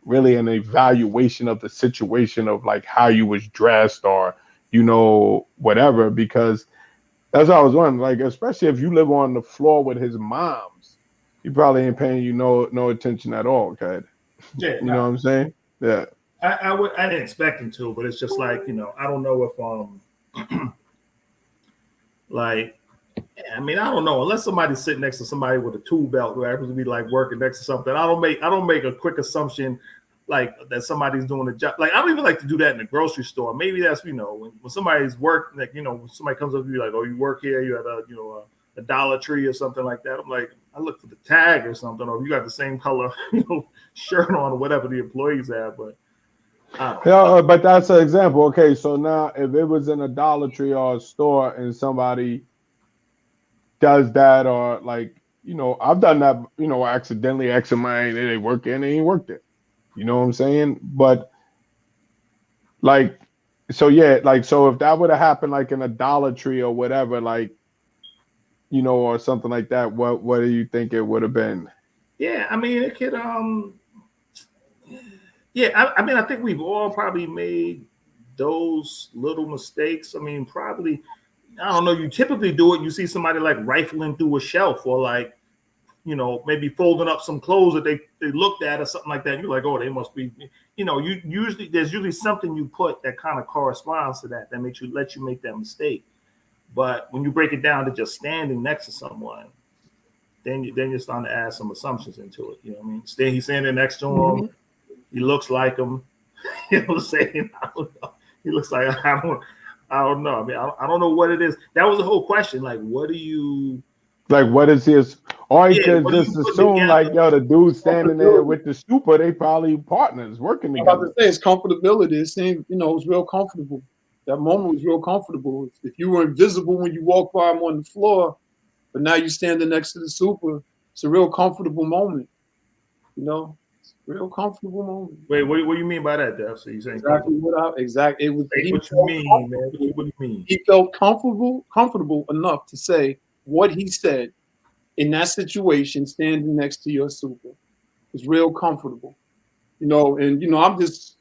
really an evaluation of the situation of like how you was dressed or whatever. Because that's what I was wondering, like, especially if you live on the floor with his moms, he probably ain't paying you no attention at all, okay? Yeah, you know what I'm saying? Yeah. I didn't expect him to, but it's just like, I don't know if like, I mean, I don't know, unless somebody's sitting next to somebody with a tool belt who happens to be like working next to something. I don't make a quick assumption like that somebody's doing a job. Like I don't even like to do that in the grocery store. Maybe that's when somebody's working, like when somebody comes up to you like, oh, you work here, you at a Dollar Tree or something like that. I'm like, I look for the tag or something, or if you got the same color shirt on or whatever the employees have. But yeah, but that's an example. Okay, so now if it was in a Dollar Tree or a store and somebody does that, or like, I've done that, accidentally asking my they work there and they ain't work there. You know what I'm saying? But like, so yeah, like, so if that would have happened like in a Dollar Tree or whatever, like, or something like that, what do you think it would have been? Yeah, I mean, it could, yeah, I mean, I think we've all probably made those little mistakes. I mean, probably, I don't know, you typically do it, you see somebody like rifling through a shelf or like, maybe folding up some clothes that they looked at or something like that. And you're like, oh, they must be, there's usually something you put that kind of corresponds to that let you make that mistake. But when you break it down to just standing next to someone, then you're starting to add some assumptions into it. You know what I mean? He's standing next to him. He looks like him. You know what I'm saying? I don't know. He looks like I don't know. I mean, I don't know what it is. That was the whole question. Like, what do you like? What is his? Or you could just assume like, yo, the dude standing there with the super, they probably partners working together. I'm about to say it's comfortability. It seemed, it was real comfortable. That moment was real comfortable. If you were invisible when you walk by him on the floor, but now you're standing next to the super, it's a real comfortable moment. It's a real comfortable moment. Wait, what do you mean by that, Dev? So you're saying exactly. It was. Hey, what you mean, man? What do you mean? He felt comfortable enough to say what he said in that situation, standing next to your super. It was real comfortable. And I'm just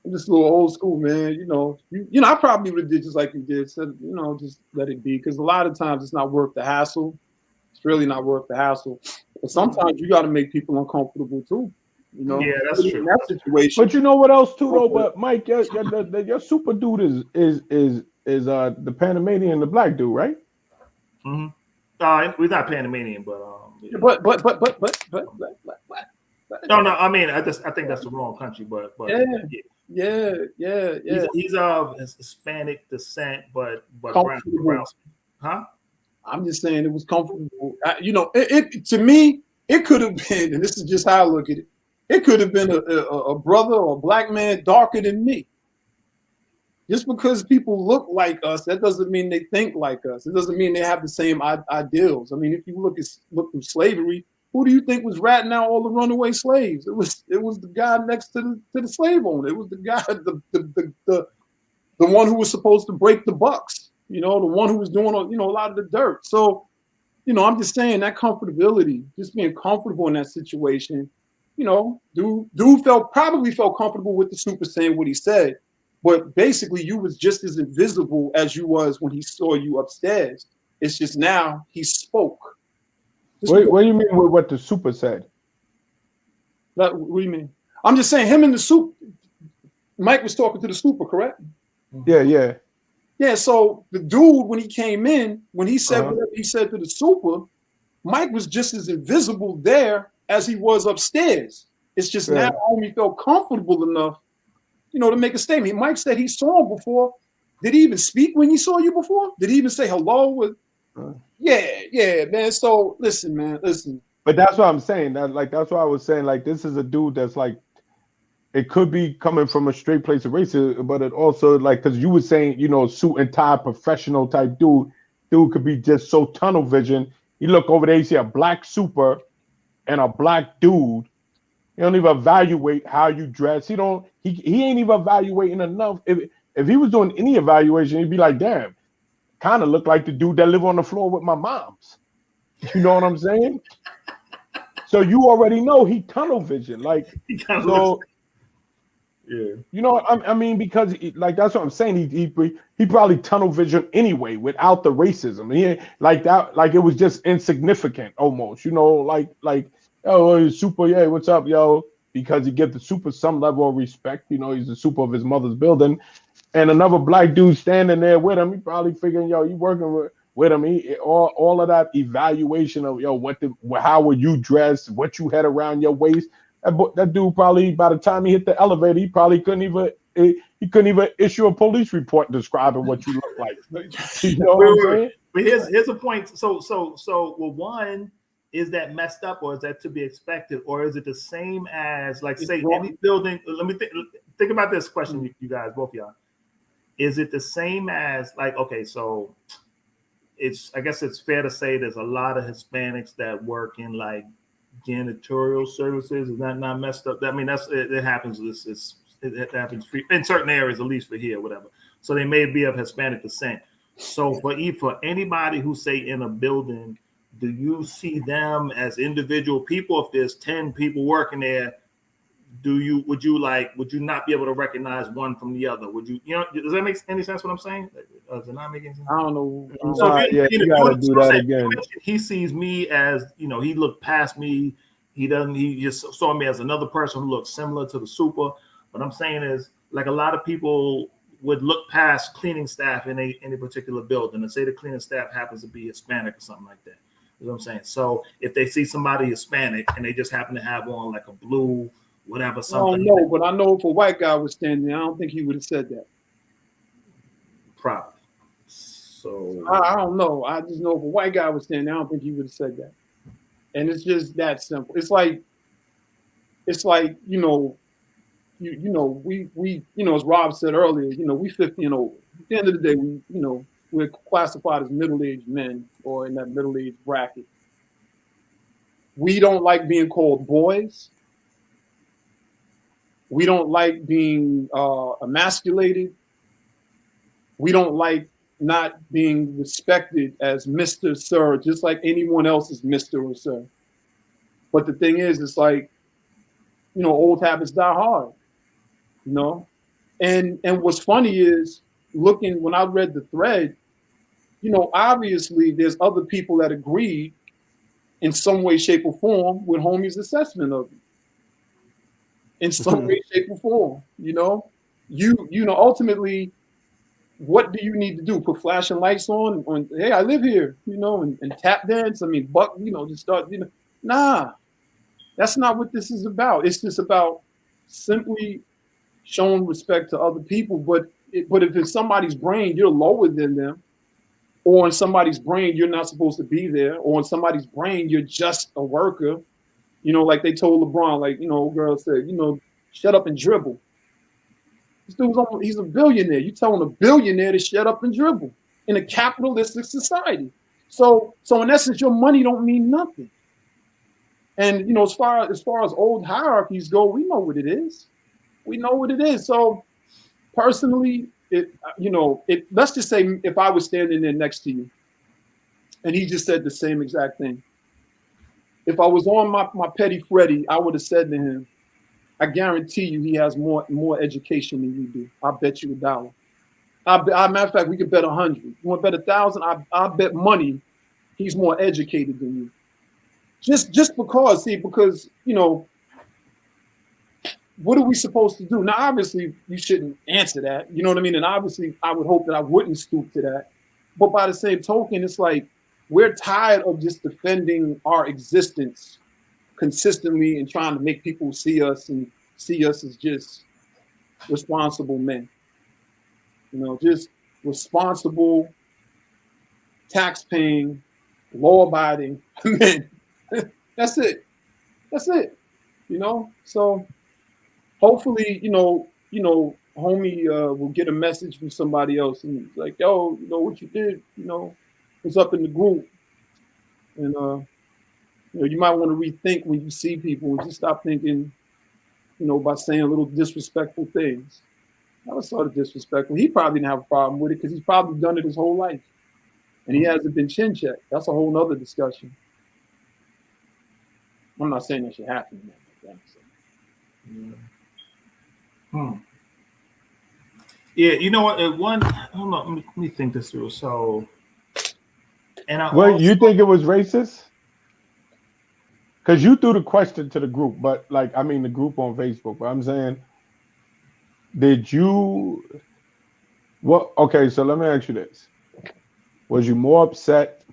a little old school, man. I probably would have did just like you did. Said, just let it be. Because a lot of times it's not worth the hassle. It's really not worth the hassle. But sometimes you got to make people uncomfortable too. Yeah, that's true. In that situation. But you know what else too, though? But Mike, your super dude is the Panamanian, the black dude, right? Mm-hmm. We're not Panamanian, but yeah. But no. I mean, I think that's the wrong country, but yeah. He's of Hispanic descent, but brown. Huh? I'm just saying it was comfortable. It to me, it could have been, and this is just how I look at it. It could have been a brother or a black man darker than me. Just because people look like us, that doesn't mean they think like us. It doesn't mean they have the same ideals. I mean, if you look through slavery, who do you think was ratting out all the runaway slaves? It was the guy next to the slave owner. It was the guy, the one who was supposed to break the bucks. The one who was doing a lot of the dirt. So, I'm just saying that comfortability, just being comfortable in that situation. Dude probably felt comfortable with the super saying what he said, but basically you was just as invisible as you was when he saw you upstairs. It's just now he spoke. What do you mean with what the super said? What do you mean? I'm just saying him and the super. Mike was talking to the super, correct? Yeah. Yeah, so the dude, when he came in, when he said whatever he said to the super, Mike was just as invisible there as he was upstairs. It's just now homie felt comfortable enough, to make a statement. Mike said he saw him before. Did he even speak when he saw you before? Did he even say hello? Yeah, man. So listen, man. But that's what I'm saying. That's why I was saying, like, this is a dude that's like, it could be coming from a straight place of racism, but it also, like, because you were saying, suit and tie professional type dude could be just so tunnel vision. You look over there, you see a black super and a black dude. You don't even evaluate how you dress. He ain't even evaluating enough. If he was doing any evaluation, he'd be like, damn, kind of look like the dude that live on the floor with my mom's. You know what I'm saying? So you already know he tunnel vision. Like, so. Yeah, I mean, because that's what I'm saying. He probably tunnel vision anyway without the racism. He like that, like it was just insignificant almost. Like oh, super, yeah, what's up, yo? Because he gives the super some level of respect. He's the super of his mother's building, and another black dude standing there with him. He probably figuring, yo, you working with him. All of that evaluation of how were you dressed, what you had around your waist. That dude probably, by the time he hit the elevator, he probably couldn't even issue a police report describing what you look like. You know what I'm saying? But here's a point. So well, one, is that messed up, or is that to be expected, or is it the same as, like, say, any building? Let me think about this question, you guys, both of y'all. Is it the same as, like, okay, so I guess it's fair to say there's a lot of Hispanics that work in like janitorial services. Is that not messed up? I mean, it happens. It happens in certain areas, at least for here, whatever. So they may be of Hispanic descent. So for anybody who say in a building, do you see them as individual people? If there's 10 people working there, would you not be able to recognize one from the other? Would you, does that make any sense what I'm saying? Does it not make any sense? I don't know. So you gotta do that again. He sees me as, he looked past me. He just saw me as another person who looks similar to the super. What I'm saying is, like, a lot of people would look past cleaning staff in a particular building and say the cleaning staff happens to be Hispanic or something like that. You know what I'm saying? So if they see somebody Hispanic and they just happen to have on like a blue, whatever, something. I don't know, but I know if a white guy was standing there, I don't think he would have said that. Probably. So I don't know. I just know if a white guy was standing there, I don't think he would have said that. And it's just that simple. It's like, we as Rob said earlier, we 50 and over. At the end of the day, we're classified as middle-aged men or in that middle-aged bracket. We don't like being called boys. We don't like being emasculated. We don't like not being respected as Mr. Sir, just like anyone else is Mr. or Sir. But the thing is, it's like, old habits die hard, And what's funny is, when I read the thread, obviously there's other people that agreed in some way, shape, or form with Homie's assessment of it. In some way, shape, or form, ultimately, what do you need to do? Put flashing lights on hey, I live here, and tap dance. I mean, just start, nah, that's not what this is about. It's just about simply showing respect to other people. But if in somebody's brain, you're lower than them, or in somebody's brain, you're not supposed to be there, or in somebody's brain, you're just a worker, like they told LeBron, like, girl said, shut up and dribble. This dude's he's a billionaire. You telling a billionaire to shut up and dribble in a capitalistic society. So in essence, your money don't mean nothing. And as far as old hierarchies go, we know what it is. We know what it is. So personally, let's just say if I was standing there next to you and he just said the same exact thing. If I was on my petty Freddy, I would have said to him, I guarantee you he has more education than you do. I bet you $1. Matter of fact, we could bet 100. You want to bet 1,000? I bet money he's more educated than you. Just because, what are we supposed to do? Now, obviously, you shouldn't answer that. You know what I mean? And obviously, I would hope that I wouldn't stoop to that. But by the same token, it's like we're tired of just defending our existence consistently and trying to make people see us as just responsible men. Just responsible, tax-paying, law-abiding men. That's it. So hopefully, homie will get a message from somebody else and he's like, yo, what you did, was up in the group. And you might want to rethink when you see people and just stop thinking, by saying little disrespectful things. That was sort of disrespectful. He probably didn't have a problem with it because he's probably done it his whole life. And he hasn't been chin checked. That's a whole nother discussion. I'm not saying that should happen. Yeah, you know what? Hold on, let me think this through. So, you think it was racist? Because you threw the question to the group, but the group on Facebook. But I'm saying, did you? Well, okay. So let me ask you this: was you more upset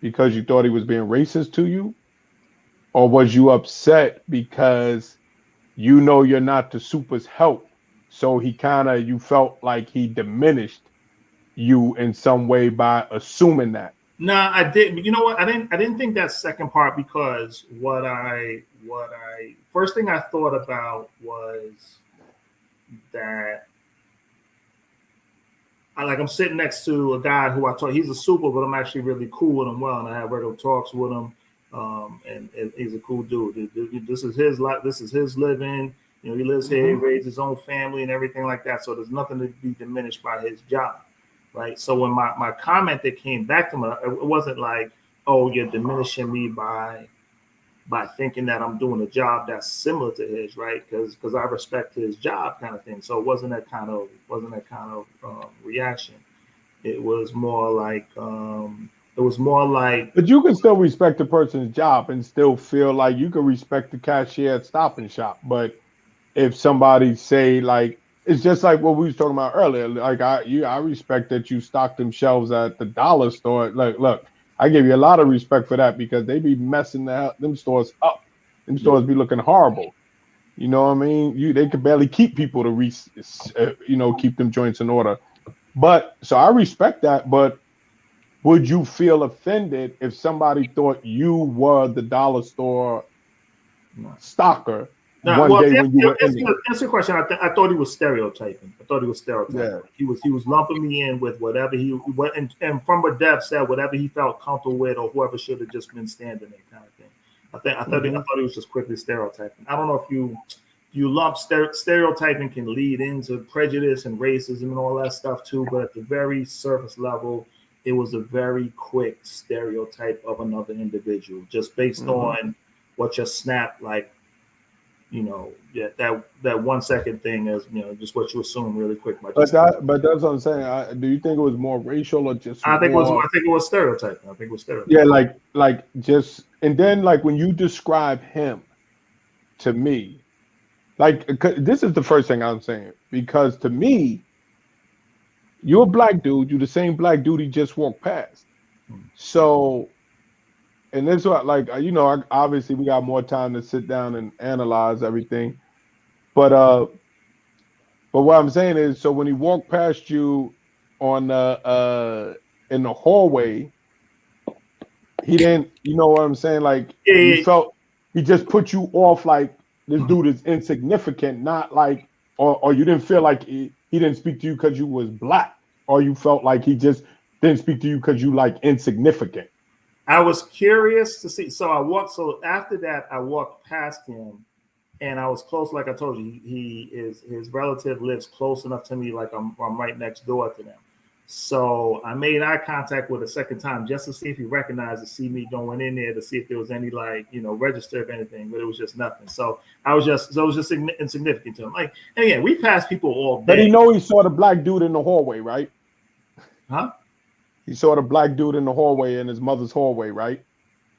because you thought he was being racist to you, or was you upset because you know you're not the super's help, so you felt like he diminished you in some way by assuming that? No, I did. You know what? I didn't think that second part because what I first thing I thought about was that I'm sitting next to a guy who I talk. He's a super, but I'm actually really cool with him. Well, and I have regular talks with him. And he's a cool dude. This is his life. This is his living. You know, he lives here. He raised his own family and everything like that. So there's nothing to be diminished by his job, right? So when my comment that came back to me, it wasn't like, "Oh, you're diminishing me by thinking that I'm doing a job that's similar to his," right? Because I respect his job, kind of thing. So it wasn't that kind of reaction. It was more like But you can still respect a person's job and still feel like you can respect the cashier at Stop and Shop. But if somebody say like, it's just like what we was talking about earlier. Like I respect that you stock them shelves at the dollar store. Like, look, I give you a lot of respect for that because they be messing them stores up. Them stores be looking horrible. You know what I mean? They could barely keep people to keep them joints in order. But so I respect that. But would you feel offended if somebody thought you were the dollar store stocker one day when you were in there? Answer the question. I thought he was stereotyping. Yeah. He was lumping me in with whatever and from what Dev said, whatever he felt comfortable with, or whoever should have just been standing there, kind of thing. I thought he was just quickly stereotyping. I don't know if you lump stereotyping can lead into prejudice and racism and all that stuff too, but at the very surface level, it was a very quick stereotype of another individual, just based on what your snap, like, you know, that 1 second thing is, you know, just what you assume really quick. But that's what I'm saying. Do you think it was more racial or just? I think it was stereotyping. Yeah, like just, and then like when you describe him to me, like this is the first thing I'm saying, because to me, you're a black dude. You're the same black dude he just walked past. So, and this what, like, obviously we got more time to sit down and analyze everything, but what I'm saying is, so when he walked past you on in the hallway, he didn't, you know what I'm saying? Like, you felt he just put you off, like this dude is insignificant, not like, or you didn't feel like he didn't speak to you because you was black, or you felt like he just didn't speak to you because you like insignificant. I was curious to see. So after that, I walked past him, and I was close. Like I told you, his relative lives close enough to me. Like I'm right next door to them. So I made eye contact with a second time just to see if he recognized to see me going in there to see if there was any, like, you know, register of anything, but it was just nothing. So it was just insignificant to him. Like, and again, we pass people all day. But he saw the black dude in the hallway, right? Huh? He saw the black dude in the hallway, in his mother's hallway, right?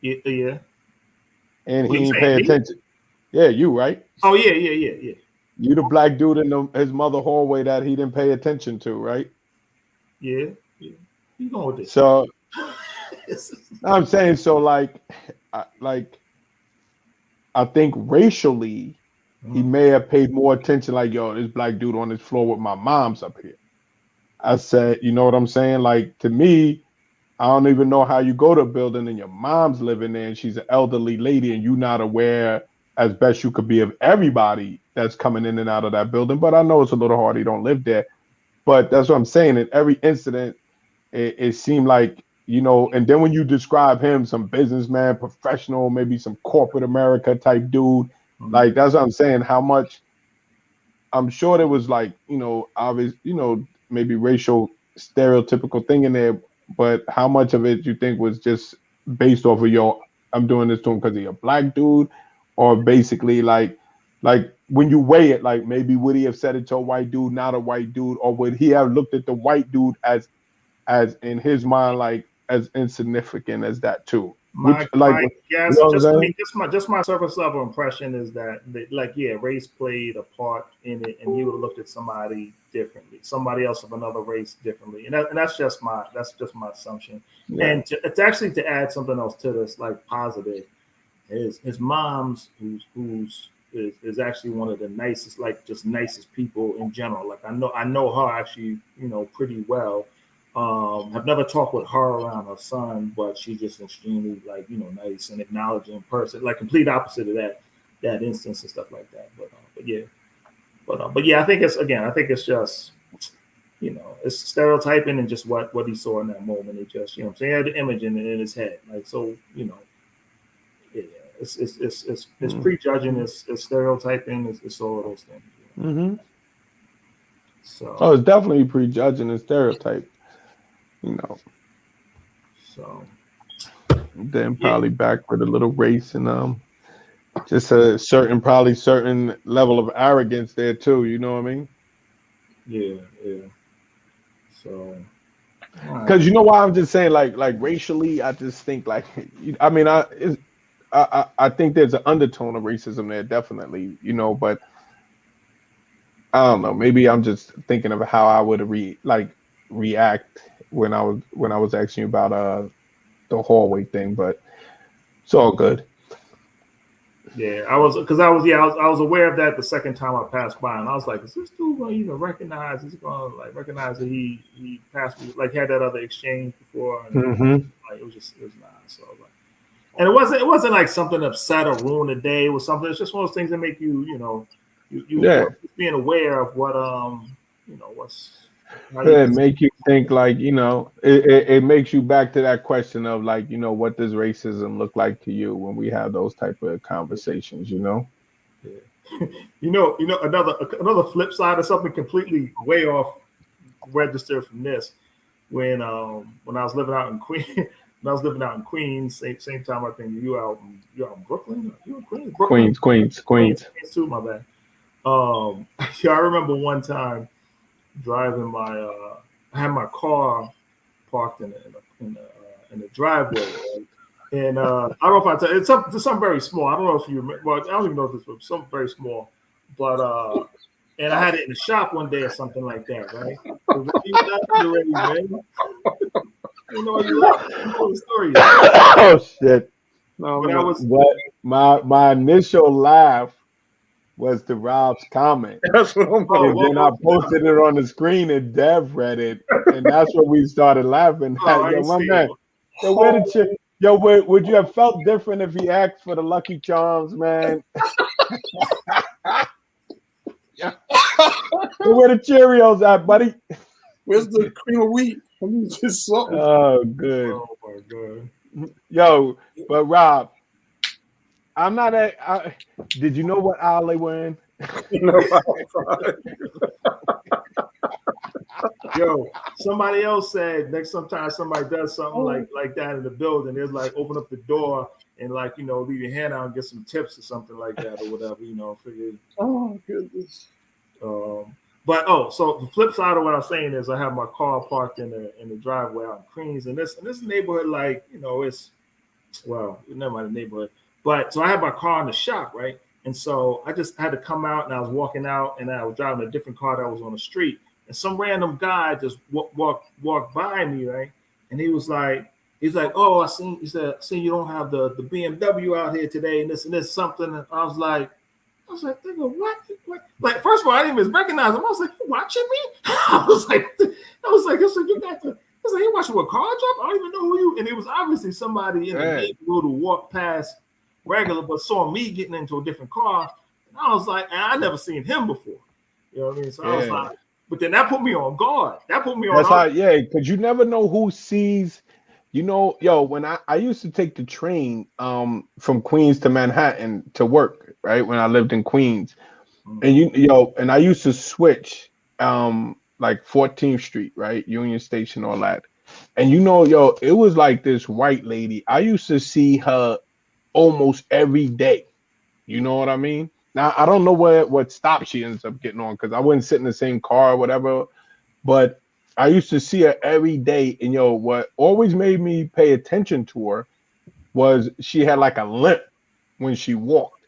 Yeah. And he didn't pay attention. Yeah, you, right? Oh, yeah. You the black dude in his mother hallway that he didn't pay attention to, right? Yeah. You going with this? So I'm saying, so like I think racially, he may have paid more attention. Like, yo, this black dude on this floor with my mom's up here. I said, you know what I'm saying? Like, to me, I don't even know how you go to a building and your mom's living there and she's an elderly lady and you're not aware as best you could be of everybody that's coming in and out of that building. But I know it's a little hard. You don't live there. But that's what I'm saying. In every incident, it seemed like, you know, and then when you describe him, some businessman, professional, maybe some corporate America type dude, like, that's what I'm saying. How much, I'm sure there was, like, you know, obvious, you know, maybe racial stereotypical thing in there, but how much of it you think was just based off of I'm doing this to him because he's a black dude, or basically like when you weigh it, like maybe would he have said it to a white dude, not a white dude, or would he have looked at the white dude as in his mind, like, as insignificant as that too? My guess, just my surface level impression is that, like, yeah, race played a part in it, and he would have looked at somebody differently, somebody else of another race differently, and that's just my assumption. Yeah. And to add something else to this, like, positive, his mom's who's is actually one of the nicest, like just nicest people in general. Like I know her actually, pretty well. I've never talked with her around her son, but she's just extremely like nice and acknowledging person, like complete opposite of that instance and stuff like that. But yeah, I think it's just it's stereotyping and just what he saw in that moment. It just what I'm saying, he had the image in his head, like so yeah, it's prejudging, it's stereotyping, it's all of those things. Mm-hmm. So it's definitely prejudging and stereotype. So then probably back with a little race and just a certain level of arrogance there too. You know what I mean? Yeah. So because you know why I'm just saying like racially, I just think like I mean I think there's an undertone of racism there, definitely, but I don't know. Maybe I'm just thinking of how I would react when I was asking you about the hallway thing, but it's all good. yeah, I was aware of that the second time I passed by, and I was like, is this dude gonna even recognize? Is he gonna recognize that he passed me, like had that other exchange before? And, mm-hmm. like it was not. So I was like, and it wasn't like something upset or ruin the day. It was something. It's just one of those things that make you being aware of what what's. It make you think like it makes you back to that question of like what does racism look like to you when we have those type of conversations. Yeah. Another flip side of something completely way off register from this when I was living out in Queens, same time I think you out in Brooklyn. You in Queens? Brooklyn? Queens too, my bad. I remember one time driving I had my car parked in the driveway, right? And I don't know if I tell you, it's something very small. I don't know if you remember. Well, I don't even know if this was something very small, but and I had it in the shop one day or something like that, right? You know the story. Oh shit! No, what my initial laugh was to Rob's comment. That's what I'm and then I posted it on the screen and Dev read it. And that's when we started laughing. Yo, my man. Would you have felt different if he asked for the Lucky Charms, man? Where the Cheerios at, buddy? Where's the cream of wheat? Oh, good. Oh my god. Yo, but Rob, I'm not did you know what aisle they were in? Yo, somebody else said sometimes somebody does something like that in the building. There's like open up the door and like leave your hand out and get some tips or something like that or whatever. Figured. Oh goodness. But so the flip side of what I'm saying is I have my car parked in the driveway out in Queens, and this neighborhood it's never mind the neighborhood. But so I had my car in the shop, right? And so I just had to come out, and I was walking out, and I was driving a different car that was on the street, and some random guy just walked by me, right? And he's like, oh, I seen you don't have the BMW out here today, and this something. And I was like, nigga, what? Like, first of all, I didn't even recognize him. I was like, you watching me? I was like, you got to. I was like, you watching what car drop? I don't even know who you. And it was obviously somebody in the neighborhood who walked past regular, but saw me getting into a different car. And I was like, and I never seen him before. You know what I mean? So I was like, but then that put me on guard. That put me on. That's how, because you never know who sees. When I used to take the train from Queens to Manhattan to work, right? When I lived in Queens, and I used to switch like 14th Street, right? Union Station, all that. And it was like this white lady. I used to see her almost every day. You know what I mean? Now I don't know what stop she ends up getting on because I wouldn't sit in the same car or whatever, but I used to see her every day. And what always made me pay attention to her was she had like a limp when she walked.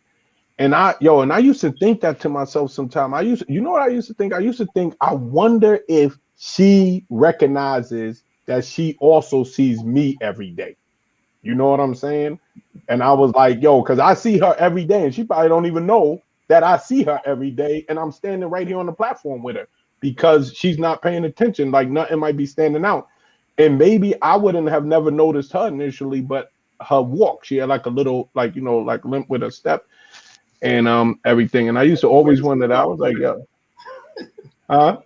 And I used to think that to myself sometime. I used to think, I wonder if she recognizes that she also sees me every day. You know what I'm saying? And I was like, yo, because I see her every day, and she probably don't even know that I see her every day, and I'm standing right here on the platform with her because she's not paying attention. Like nothing might be standing out. And maybe I wouldn't have never noticed her initially, but her walk, she had like a little, like, you know, like limp with her step and everything. And I used to always wonder that. I was like, yo, huh?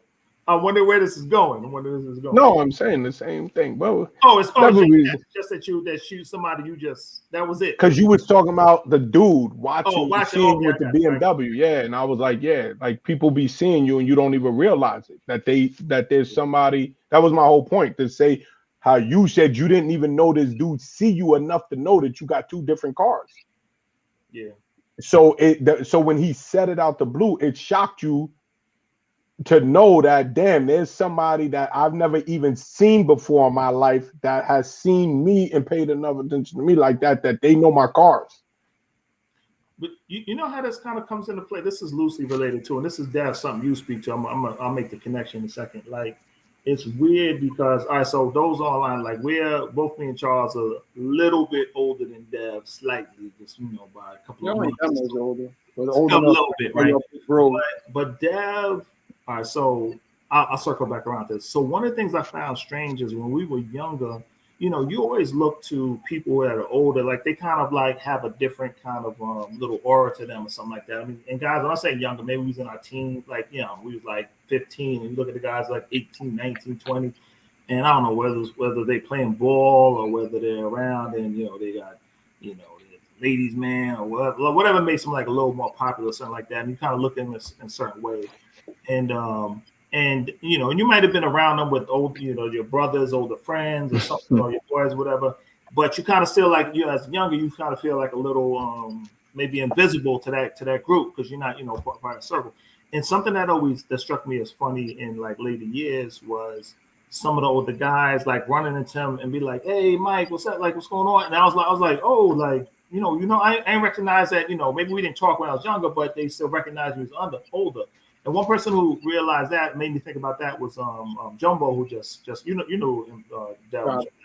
I wonder where this is going. I wonder where this is going. No, I'm saying the same thing, bro. It's Definitely. just that you somebody you just that was it. Because you was talking about the dude watching seeing you with the BMW, right. yeah, and I was like, yeah, like people be seeing you and you don't even realize it that there's somebody. That was my whole point, to say how you said you didn't even know this dude see you enough to know that you got two different cars. Yeah. So so when he said it out the blue, it shocked you to know that, damn, there's somebody that I've never even seen before in my life that has seen me and paid enough attention to me like that they know my cars. But you know how this kind of comes into play. This is loosely related to, and this is something you speak to. I'll make the connection in a second. Like, it's weird because so those online, like, we're both, me and Charles, are a little bit older than Dev, slightly, just by a couple of months. That much older, but a little bit, right? Bro. But Dev. All right, so I'll circle back around this. So one of the things I found strange is when we were younger, you always look to people that are older, like they kind of like have a different kind of little aura to them or something like that. I mean, and guys, when I say younger, maybe we was in our teens, like, we was like 15, and you look at the guys like 18, 19, 20, and I don't know whether they playing ball or whether they're around and, they got, ladies man or whatever makes them like a little more popular or something like that. And you kind of look in this in a certain way. And you might have been around them with old, your brothers, older friends, or something, or your boys, whatever. But you kind of still like, as younger, you kind of feel like a little maybe invisible to that group because you're not, part of the circle. And something that struck me as funny in like later years was some of the older guys like running into him and be like, "Hey, Mike, what's up? Like, what's going on?" And I was like, "Oh, like, I ain't recognize that. Maybe we didn't talk when I was younger, but they still recognize me as older." And one person who realized that made me think about that was Jumbo, who just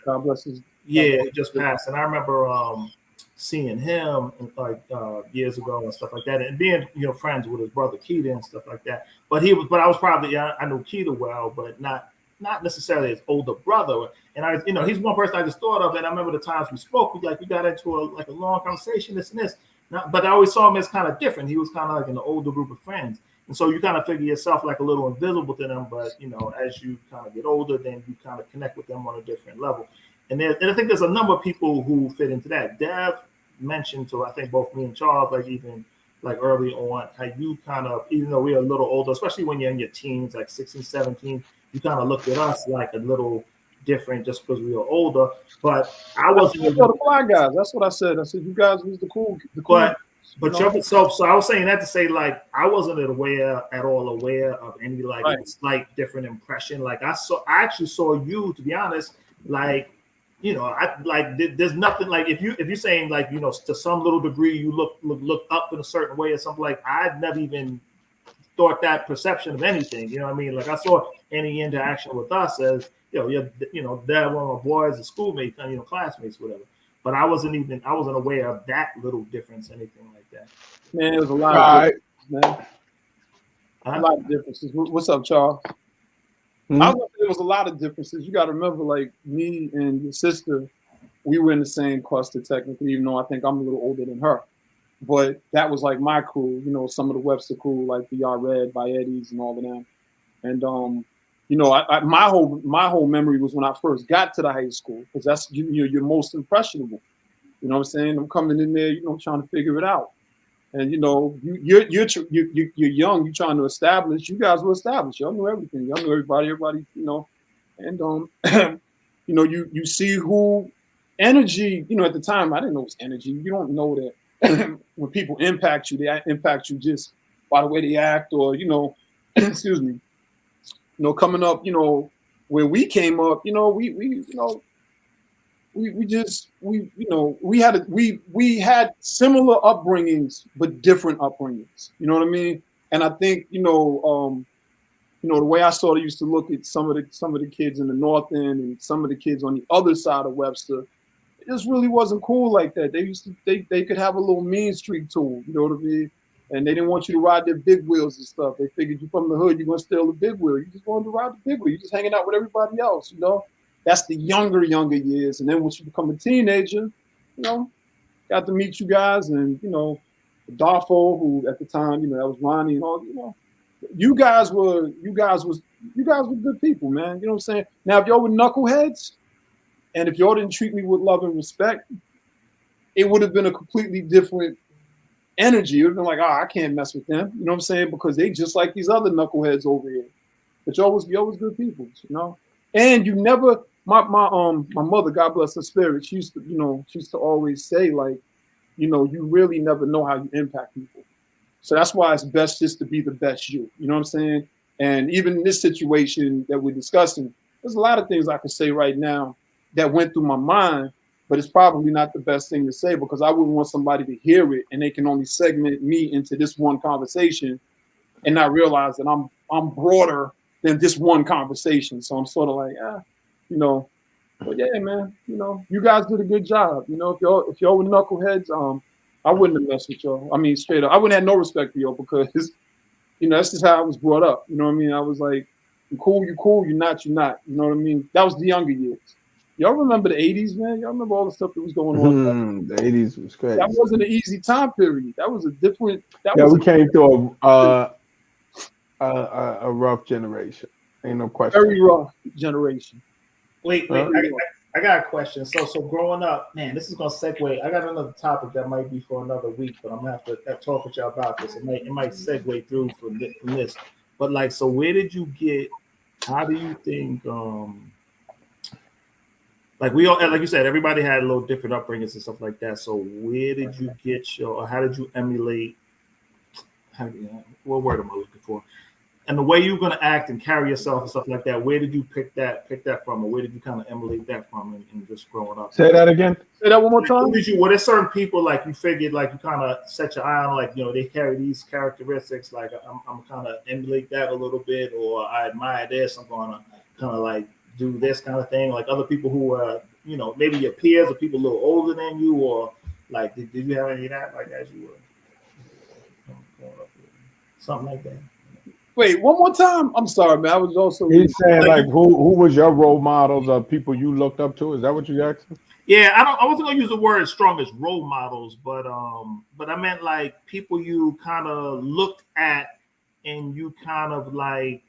God bless his. Yeah, he just passed. And I remember seeing him like years ago and stuff like that, and being friends with his brother Keita and stuff like that. But I was probably I knew Keita well, but not necessarily his older brother. And I he's one person I just thought of. And I remember the times we spoke, we got into a long conversation, this and this. But I always saw him as kind of different. He was kind of like in an older group of friends. And so you kind of figure yourself like a little invisible to them, but as you kind of get older, then you kind of connect with them on a different level. And I think there's a number of people who fit into that. Dev mentioned to, I think, both me and Charles, like even like early on, how you kind of, even though we're a little older, especially when you're in your teens, like 16, 17, you kind of looked at us like a little different just because we were older. But I wasn't the fly guys. That's what I said. I said you guys was the cool. But so I was saying that to say, like, I wasn't at all aware of any like slight different impression. Like I actually saw you, to be honest, like, there's nothing like if you're saying like, to some little degree you look up in a certain way or something, like I'd never even thought that perception of anything. You know what I mean? Like I saw any interaction with us as, they're one of my boys, a schoolmate, classmates, whatever. But I wasn't aware of that little difference, anything like that. Man, it was a lot of differences, man. A lot of differences. What's up, Charles? Mm-hmm. I was gonna say there was a lot of differences. You got to remember, like me and your sister, we were in the same cluster technically, even though I think I'm a little older than her. But that was like my crew, some of the Webster crew, like the Red, by Eddie's, and all of them. And my whole memory was when I first got to the high school, because that's you're most impressionable. You know what I'm saying? I'm coming in there, trying to figure it out. And you're young, you're trying to establish. You guys were established. Y'all knew everything. Y'all knew everybody. And you see who energy. At the time, I didn't know it was energy. You don't know that when people impact you, they impact you just by the way they act, or excuse me. Coming up, where we came up, we had similar upbringings but different upbringings. You know what I mean? And I think the way I sort of used to look at some of the kids in the North End and some of the kids on the other side of Webster, this really wasn't cool like that. They used to they could have a little mean streak to them, you know what I mean? And they didn't want you to ride their big wheels and stuff. They figured you from the hood, you're gonna steal the big wheel. You just wanted to ride the big wheel. You're just hanging out with everybody else, you know. That's the younger years. And then once you become a teenager, you know, got to meet you guys, and you know, Darfo, who at the time, you know, that was Ronnie and all, you know, you guys were good people, man. You know what I'm saying? Now, if y'all were knuckleheads, and if y'all didn't treat me with love and respect, it would have been a completely different energy. It would have been like, I can't mess with them. You know what I'm saying? Because they just like these other knuckleheads over here. But y'all was good people, you know. And you never, my mother, God bless her spirit, she used to always say, like, you know, you really never know how you impact people. So that's why it's best just to be the best you. You know what I'm saying? And even in this situation that we're discussing, there's a lot of things I could say right now that went through my mind, but it's probably not the best thing to say because I wouldn't want somebody to hear it and they can only segment me into this one conversation and not realize that I'm broader than this one conversation. So I'm sort of like, you know, but yeah, man, you know, you guys did a good job. You know, if y'all were knuckleheads, I wouldn't have messed with y'all. I mean, straight up, I wouldn't have no respect for y'all because, you know, that's just how I was brought up. You know what I mean? I was like, you cool, you're not. You know what I mean? That was the younger years. Y'all remember the 80s, man? Y'all remember all the stuff that was going on? The 80s was crazy. That wasn't an easy time period. That was a different. We came through a rough generation. Ain't no question. Very rough generation. Wait. I got a question. So growing up, man, this is gonna segue. I got another topic that might be for another week, but I'm gonna have to talk with y'all about this. It might segue through from this. But like, so where did you get? How do you think? Like we all, like you said, everybody had a little different upbringings and stuff like that. So where did you get or how did you emulate? What word am I looking for? And the way you're going to act and carry yourself and stuff like that, where did you pick that from, or where did you kind of emulate that from in just growing up? Say that again. Say that one more time. Were there certain people like you figured like you kind of set your eye on, like, you know, they carry these characteristics, like I'm kind of emulate that a little bit, or I admire this, I'm going to kind of like do this kind of thing, like other people who are, you know, maybe your peers or people a little older than you, or like did you have any of that, like as you were growing up, something like that? Wait, one more time. I'm sorry, man. I was also. He's saying like who was your role models of people you looked up to? Is that what you asked? Yeah, I wasn't gonna use the word strong as role models, but I meant like people you kind of looked at and you kind of like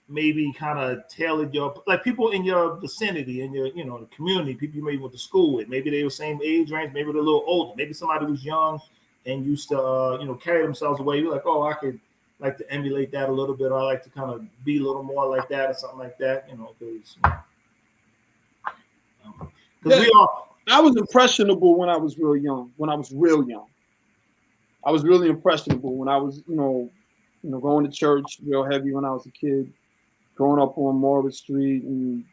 maybe kind of tailored your, like people in your vicinity, in your, you know, the community, people you maybe went to school with, maybe they were same age range, maybe they're a little older, maybe somebody was young and used to you know, carry themselves away. You're like, oh, I could like to emulate that a little bit, or I like to kind of be a little more like that or something like that, you know, because we all. I was impressionable when I was real young. I was really impressionable when I was, you know, going to church real heavy when I was a kid, growing up on Morris Street and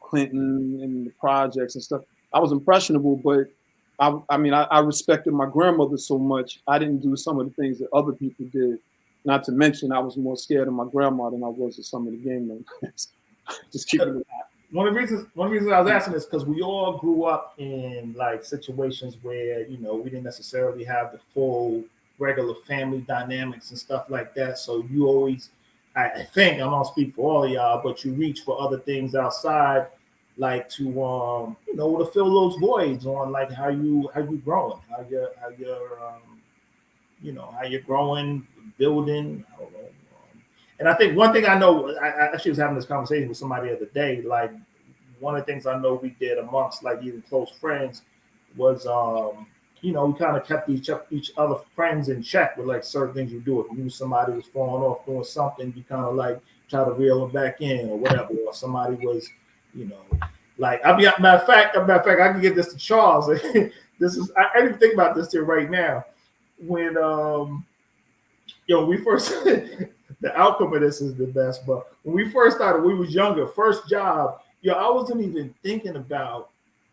Clinton and the projects and stuff. I was impressionable, but I mean, I respected my grandmother so much. I didn't do some of the things that other people did. Not to mention, I was more scared of my grandma than I was of some of the gang members. Just keep it with that. One of the reasons I was asking is because we all grew up in like situations where, you know, we didn't necessarily have the full regular family dynamics and stuff like that. So you always, I think, I'm not speak for all of y'all, but you reach for other things outside, like to you know, to fill those voids on like how you growing, how you're you know, how you're growing, building. I don't know. And I think one thing I know, I actually was having this conversation with somebody the other day. Like one of the things I know we did amongst like even close friends was, you know, we kind of kept each other friends in check with like certain things you do. If you knew somebody was falling off doing something, you kind of like try to reel them back in or whatever. Or somebody was, you know, like matter of fact, I can get this to Charles. This is I didn't think about this here right now. When we first the outcome of this is the best, but when we first started, we was younger, first job, I wasn't even thinking about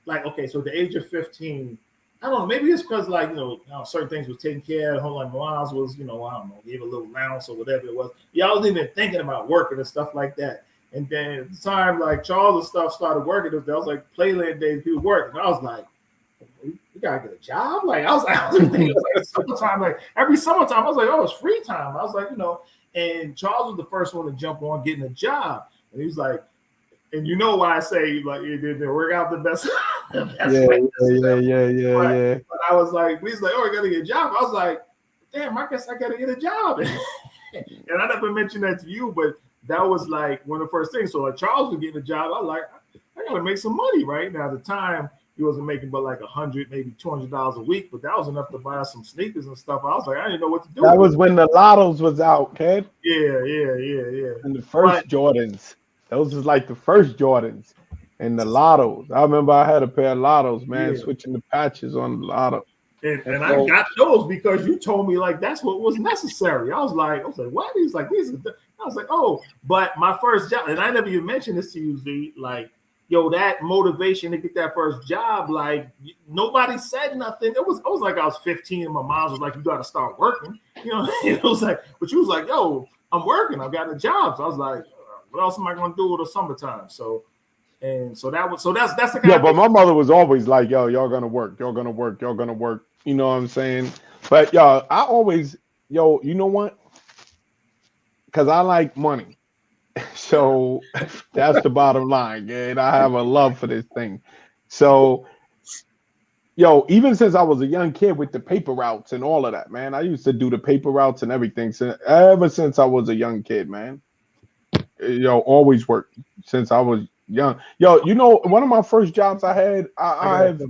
like, okay, so at the age of 15, I don't know, maybe it's because like, you know, certain things was taken care of, like Milan's was, you know, I don't know, gave a little allowance or whatever it was. I wasn't even thinking about working and stuff like that. And then at the time like Charles and stuff started working, that was like Playland days, people working. And I was like, gotta get a job. Like I was thinking, it was like summertime. Like every summertime, I was like, oh, it's free time. I was like, and Charles was the first one to jump on getting a job, and he was like, and you know why I say like it didn't work out the best. Yeah. But I was like, he's like, oh, I gotta get a job. I was like, damn, I guess I gotta get a job. And I never mentioned that to you, but that was like one of the first things. So like Charles was getting a job. I was like, I gotta make some money right now. At the time, he wasn't making but like $100, maybe $200 a week, but that was enough to buy some sneakers and stuff. I was like, I didn't know what to do. That was when the Lottos was out, kid. Yeah. And the first Jordans. Those was like the first Jordans and the Lottos. I remember I had a pair of Lottos, man, switching the patches on the Lotto. And I got those because you told me like that's what was necessary. I was like, what? He's like, I was like, oh, but my first job, and I never even mentioned this to you, Z, like, yo, that motivation to get that first job, like nobody said nothing. I was like I was 15 and my mom was like, you gotta start working. It was like, but she was like, yo, I'm working, I got a job. So I was like, what else am I gonna do with the summertime? So that's the kind of but my mother was always like, yo, y'all gonna work. You know what I'm saying? But y'all, I always, you know what? Because I like money. So that's the bottom line. And I have a love for this thing. So, even since I was a young kid with the paper routes and all of that, man, I used to do the paper routes and everything. So ever since I was a young kid, man, always worked since I was young. One of my first jobs I had, I have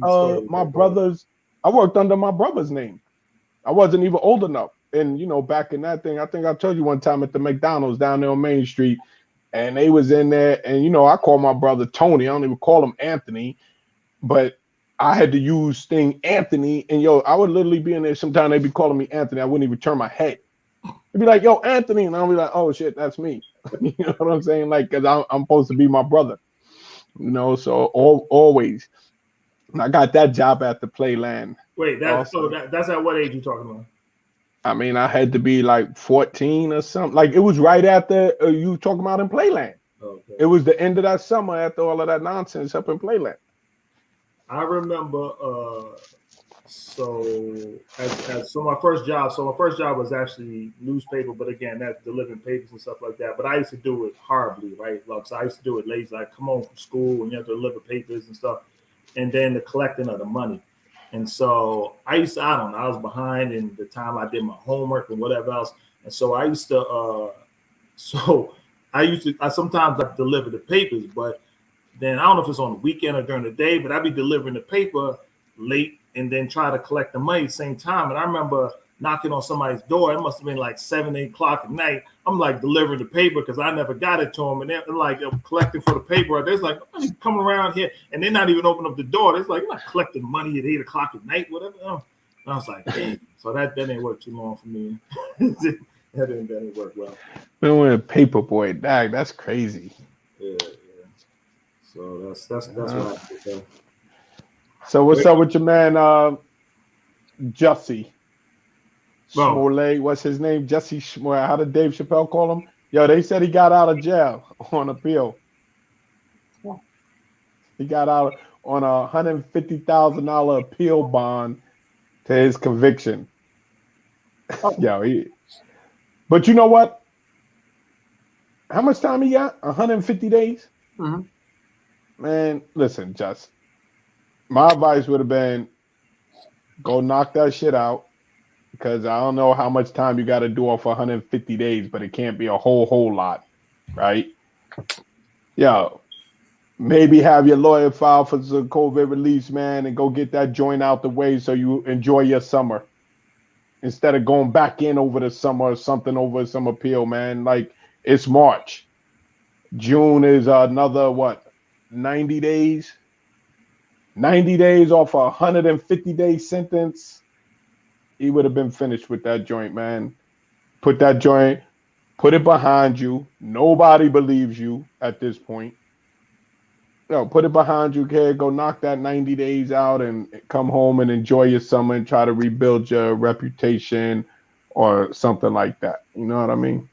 my brother's. I worked under my brother's name. I wasn't even old enough. And, back in that thing, I think I told you one time at the McDonald's down there on Main Street, and they was in there. And, I call my brother Tony. I don't even call him Anthony. But I had to use thing Anthony. And, I would literally be in there. Sometimes they'd be calling me Anthony. I wouldn't even turn my head. They'd be like, yo, Anthony. And I'll be like, oh, shit, that's me. You know what I'm saying? Like, because I'm supposed to be my brother. So always. I got that job at the Playland. Wait, that's at what age you talking about? I mean, I had to be like 14 or something. Like it was right after you talking about in Playland. Okay. It was the end of that summer after all of that nonsense up in Playland. I remember. So my first job was actually newspaper, but again, that's delivering papers and stuff like that. But I used to do it horribly, right? Like, so I used to do it lazy. Like, come home from school and you have to deliver papers and stuff. And then the collecting of the money. And so I was behind in the time I did my homework and whatever else. And so I sometimes I deliver the papers, but then I don't know if it's on the weekend or during the day, but I'd be delivering the paper late and then try to collect the money at the same time. And I remember knocking on somebody's door. It must have been like 7, 8 o'clock at night. I'm like delivering the paper because I never got it to them. And they're like collecting for the paper. There's like, come around here. And they're not even opening up the door. It's like, you're not collecting money at 8 o'clock at night, whatever. And I was like, hey. So that didn't work too long for me. that didn't work well. Doing a paper boy, dang, that's crazy. Yeah. So that's what I did. So what's up with your man, Jussie Smollett? What's his name? Jussie Smollett. How did Dave Chappelle call him? Yo, they said he got out of jail on appeal. He got out on a $150,000 appeal bond to his conviction. But you know what? How much time he got? 150 days? Mm-hmm. Man, listen, Just. My advice would have been go knock that shit out because I don't know how much time you got to do off 150 days, but it can't be a whole lot, right? Maybe have your lawyer file for the COVID release, man, and go get that joint out the way so you enjoy your summer instead of going back in over the summer or something over some appeal, man. Like, it's March. June is another, 90 days? 90 days off a 150-day sentence. He would have been finished with that joint, man. Put it behind you. Nobody believes you at this point. Put it behind you, kid. Go knock that 90 days out and come home and enjoy your summer and try to rebuild your reputation or something like that. You know what I mean?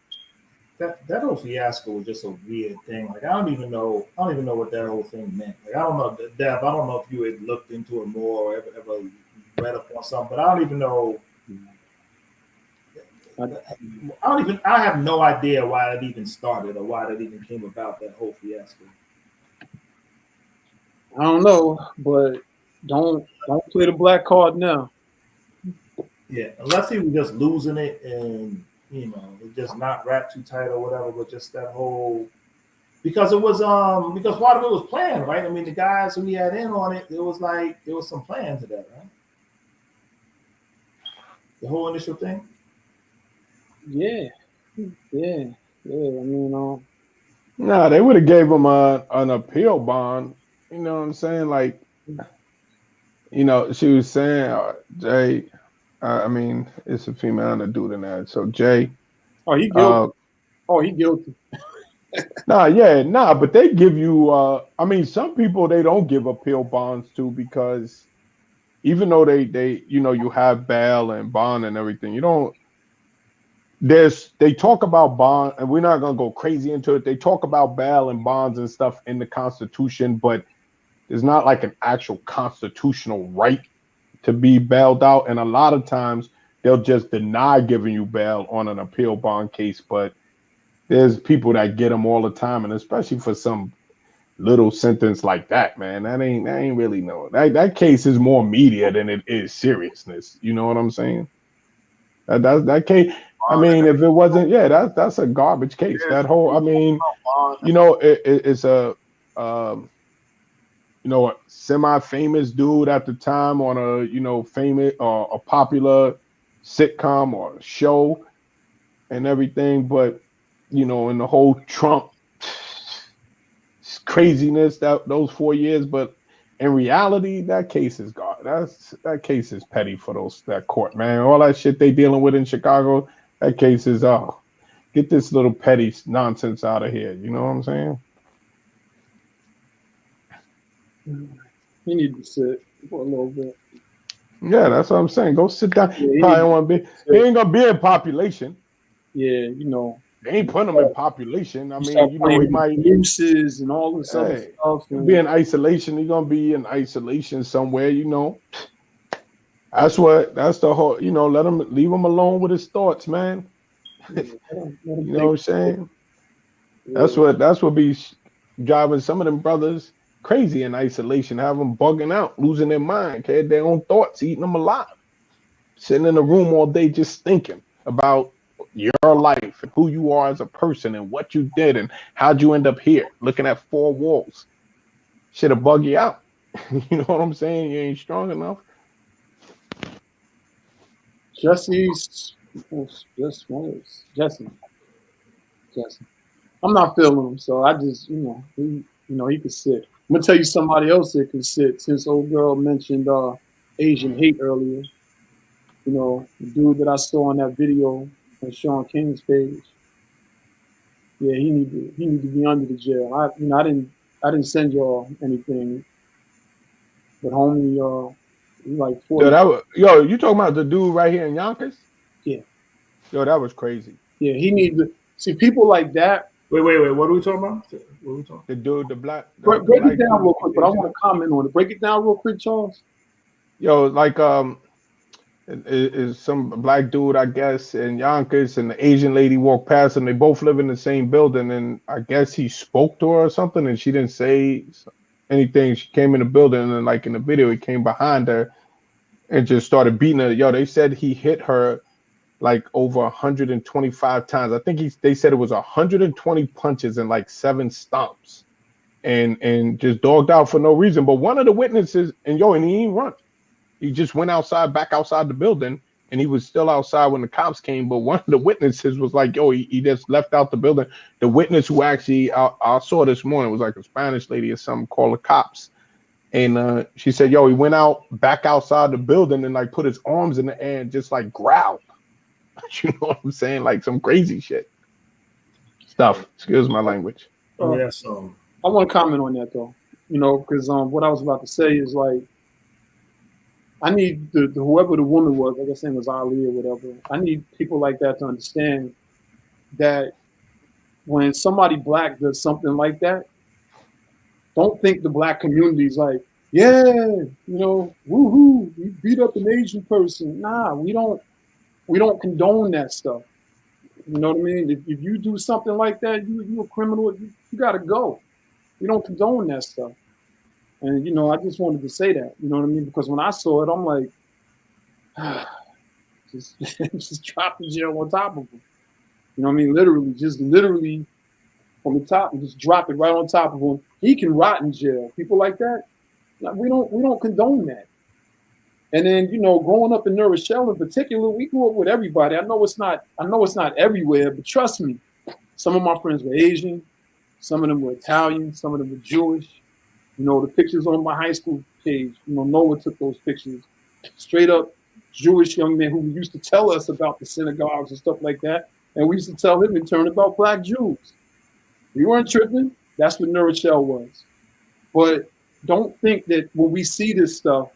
That whole fiasco was just a weird thing. Like, I don't even know what that whole thing meant. Like, I don't know, Dev, I don't know if you had looked into it more or ever read up on something, but I don't even know. I have no idea why it even started or why that even came about, that whole fiasco. I don't know, but don't play the black card now. Yeah, unless he was just losing it and it just not wrapped too tight or whatever, but just that whole because it was because part of it was planned, right? I mean, the guys who he had in on it, it was like there was some plan to that, right? The whole initial thing. Yeah. I mean, Nah, they would have gave him an appeal bond. You know what I'm saying? Like, she was saying, Jay. I mean, it's a female and a dude in that. So Jay. he guilty. He guilty. But they give you. I mean, some people they don't give appeal bonds to because even though they you have bail and bond and everything, you don't. They talk about bond, and we're not gonna go crazy into it. They talk about bail and bonds and stuff in the Constitution, but there's not like an actual constitutional right to be bailed out. And a lot of times they'll just deny giving you bail on an appeal bond case. But there's people that get them all the time, and especially for some little sentence like that, man, that ain't really no. That case is more media than it is seriousness. You know what I'm saying? That case. I mean, if it wasn't, that's a garbage case. That whole, I mean, it's a, a semi-famous dude at the time on a, famous or a popular sitcom or show and everything. But, in the whole Trump craziness those 4 years, but in reality, that case is gone. That case is petty for that court, man. All that shit they dealing with in Chicago. That case is get this little petty nonsense out of here. You know what I'm saying? He need to sit for a little bit. Yeah, that's what I'm saying. Go sit down. He ain't gonna be in population. Yeah, they ain't putting him in population. I mean, he might uses and all this other stuff. He'll be in isolation. He's gonna be in isolation somewhere. That's the whole. Leave him alone with his thoughts, man. You know what I'm saying? Yeah. That's what be driving some of them brothers crazy in isolation, have them bugging out, losing their mind, had their own thoughts, eating them alive, sitting in a room all day just thinking about your life and who you are as a person and what you did and how'd you end up here, looking at four walls. Shit'll bug you out. You know what I'm saying? You ain't strong enough. Jesse. I'm not feeling him, so I just, he could sit. I'm gonna tell you somebody else that could sit. Since old girl mentioned Asian hate earlier, the dude that I saw on that video on Sean King's page. Yeah, he need to be under the jail. I didn't send y'all anything, but homie, like 40. You talking about the dude right here in Yonkers? Yeah. Yo, that was crazy. Yeah, he needs to see people like that. Wait. What are we talking about? The dude, the black. Break it down real quick, but I want to comment on it. Break it down real quick, Charles. Yo, like is some black dude, I guess, in Yonkers, and the Asian lady walked past him. They both live in the same building, and I guess he spoke to her or something, and she didn't say anything. She came in the building, and then, like in the video, he came behind her and just started beating her. Yo, they said he hit her like over 125 times. I think they said it was 120 punches and like 7 stomps, and just dogged out for no reason. But one of the witnesses, and he didn't run. He just went back outside the building, and he was still outside when the cops came. But one of the witnesses was like, yo, he just left out the building. The witness who actually I saw this morning was like a Spanish lady or something, called the cops. And she said, yo, he went back outside the building and like put his arms in the air and just like growled. You know what I'm saying? Like some crazy shit. Stuff. Excuse my language. I want to comment on that though. Because what I was about to say is like, I need whoever the woman was, like I said, was Ali or whatever. I need people like that to understand that when somebody black does something like that, don't think the black community is like, yeah, woohoo, we beat up an Asian person. Nah, we don't condone that stuff. You know what I mean? If you do something like that, you a criminal. You got to go. We don't condone that stuff. And I just wanted to say that. You know what I mean? Because when I saw it, I'm like, just just drop the jail on top of him. You know what I mean? Literally from the top and just drop it right on top of him. He can rot in jail. People like that, we don't condone that. And then growing up in New Rochelle in particular, we grew up with everybody. I know it's not everywhere, but trust me, some of my friends were Asian, some of them were Italian, some of them were Jewish. The pictures on my high school page, Noah took those pictures. Straight up Jewish young men who used to tell us about the synagogues and stuff like that. And we used to tell him in turn about Black Jews. We weren't tripping. That's what New Rochelle was. But don't think that when we see this stuff,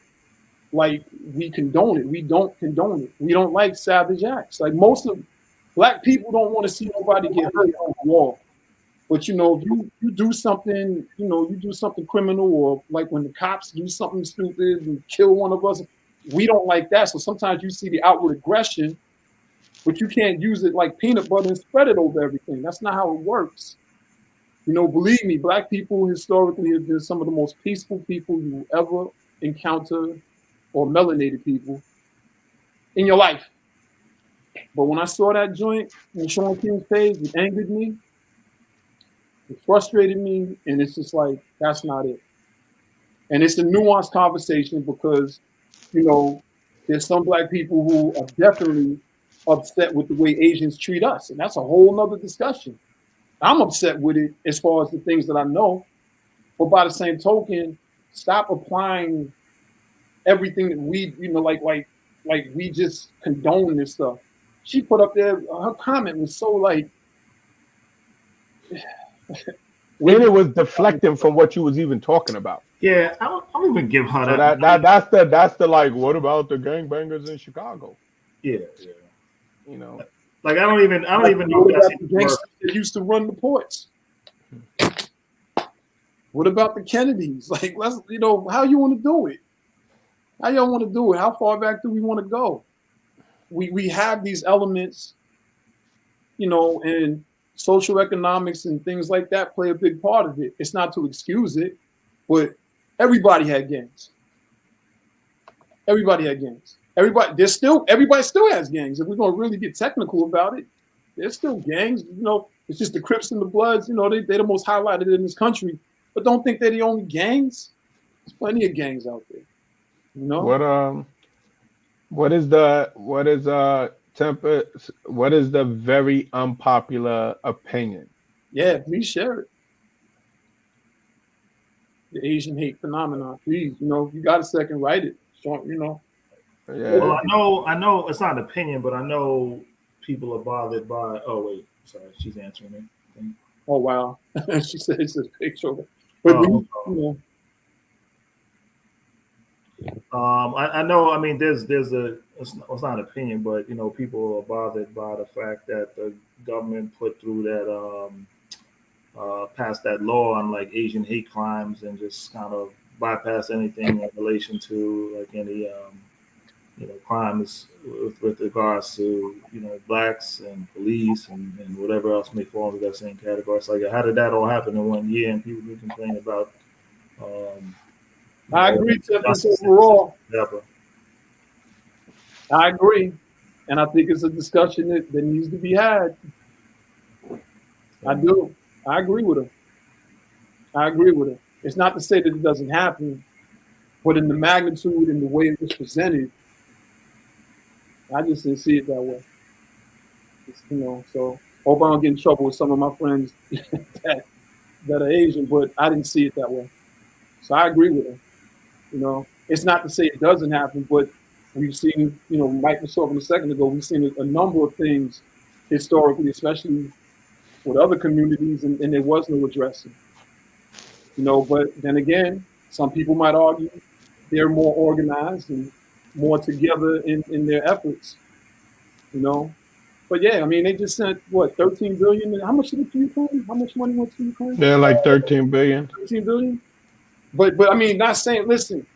like we condone it. We don't condone it. We don't like savage acts. Like most of Black people don't want to see nobody get hurt on the wall. But if you do something, you do something criminal, or like when the cops do something stupid and kill one of us, we don't like that. So sometimes you see the outward aggression, but you can't use it like peanut butter and spread it over everything. That's not how it works. Believe me, Black people historically have been some of the most peaceful people you will ever encounter, or melanated people in your life. But when I saw that joint on Sean King's page, it angered me, it frustrated me, and it's just like, that's not it. And it's a nuanced conversation because, there's some Black people who are definitely upset with the way Asians treat us. And that's a whole nother discussion. I'm upset with it as far as the things that I know. But by the same token, stop applying everything that we, like we just condone this stuff. She put up there, her comment was so like, when it was deflecting from what you was even talking about. Yeah, I don't even give her So that. that's the like, what about the gangbangers in Chicago? Yeah. Like I don't even know if that's the gangsters that used to run the ports. What about the Kennedys? Like, let's, how you want to do it? How y'all want to do it? How far back do we want to go? We have these elements, and social economics and things like that play a big part of it. It's not to excuse it, but everybody had gangs. Everybody had gangs. Everybody still has gangs. If we're gonna really get technical about it, there's still gangs. It's just the Crips and the Bloods. They're the most highlighted in this country. But don't think they're the only gangs. There's plenty of gangs out there. What is the very unpopular opinion? Yeah, please share it. The Asian hate phenomenon. Please, if you got a second, write it. Yeah. Well, I know it's not an opinion, but I know people are bothered by. Oh wait, sorry, she's answering me. Oh wow, she said it's a picture. But I know. I mean, there's it's not an opinion, but people are bothered by the fact that the government put through that passed that law on like Asian hate crimes and just kind of bypass anything in relation to like any crimes with regards to blacks and police and whatever else may fall into that same category. It's like, how did that all happen in 1 year? And people be complaining about. I agree, overall. I agree, and I think it's a discussion that needs to be had. I do. I agree with her. It's not to say that it doesn't happen, but in the magnitude and the way it was presented, I just didn't see it that way. So hope I don't get in trouble with some of my friends that are Asian, but I didn't see it that way. So I agree with her. It's not to say it doesn't happen, but we've seen, Mike was talking a second ago, we've seen a number of things historically, especially with other communities, and there was no addressing. But then again, some people might argue they're more organized and more together in their efforts, But yeah, I mean, they just sent what, 13 billion? How much did it to Ukraine? How much money went to Ukraine? Yeah, like 13 billion. 13 billion. but I mean, not saying. Listen,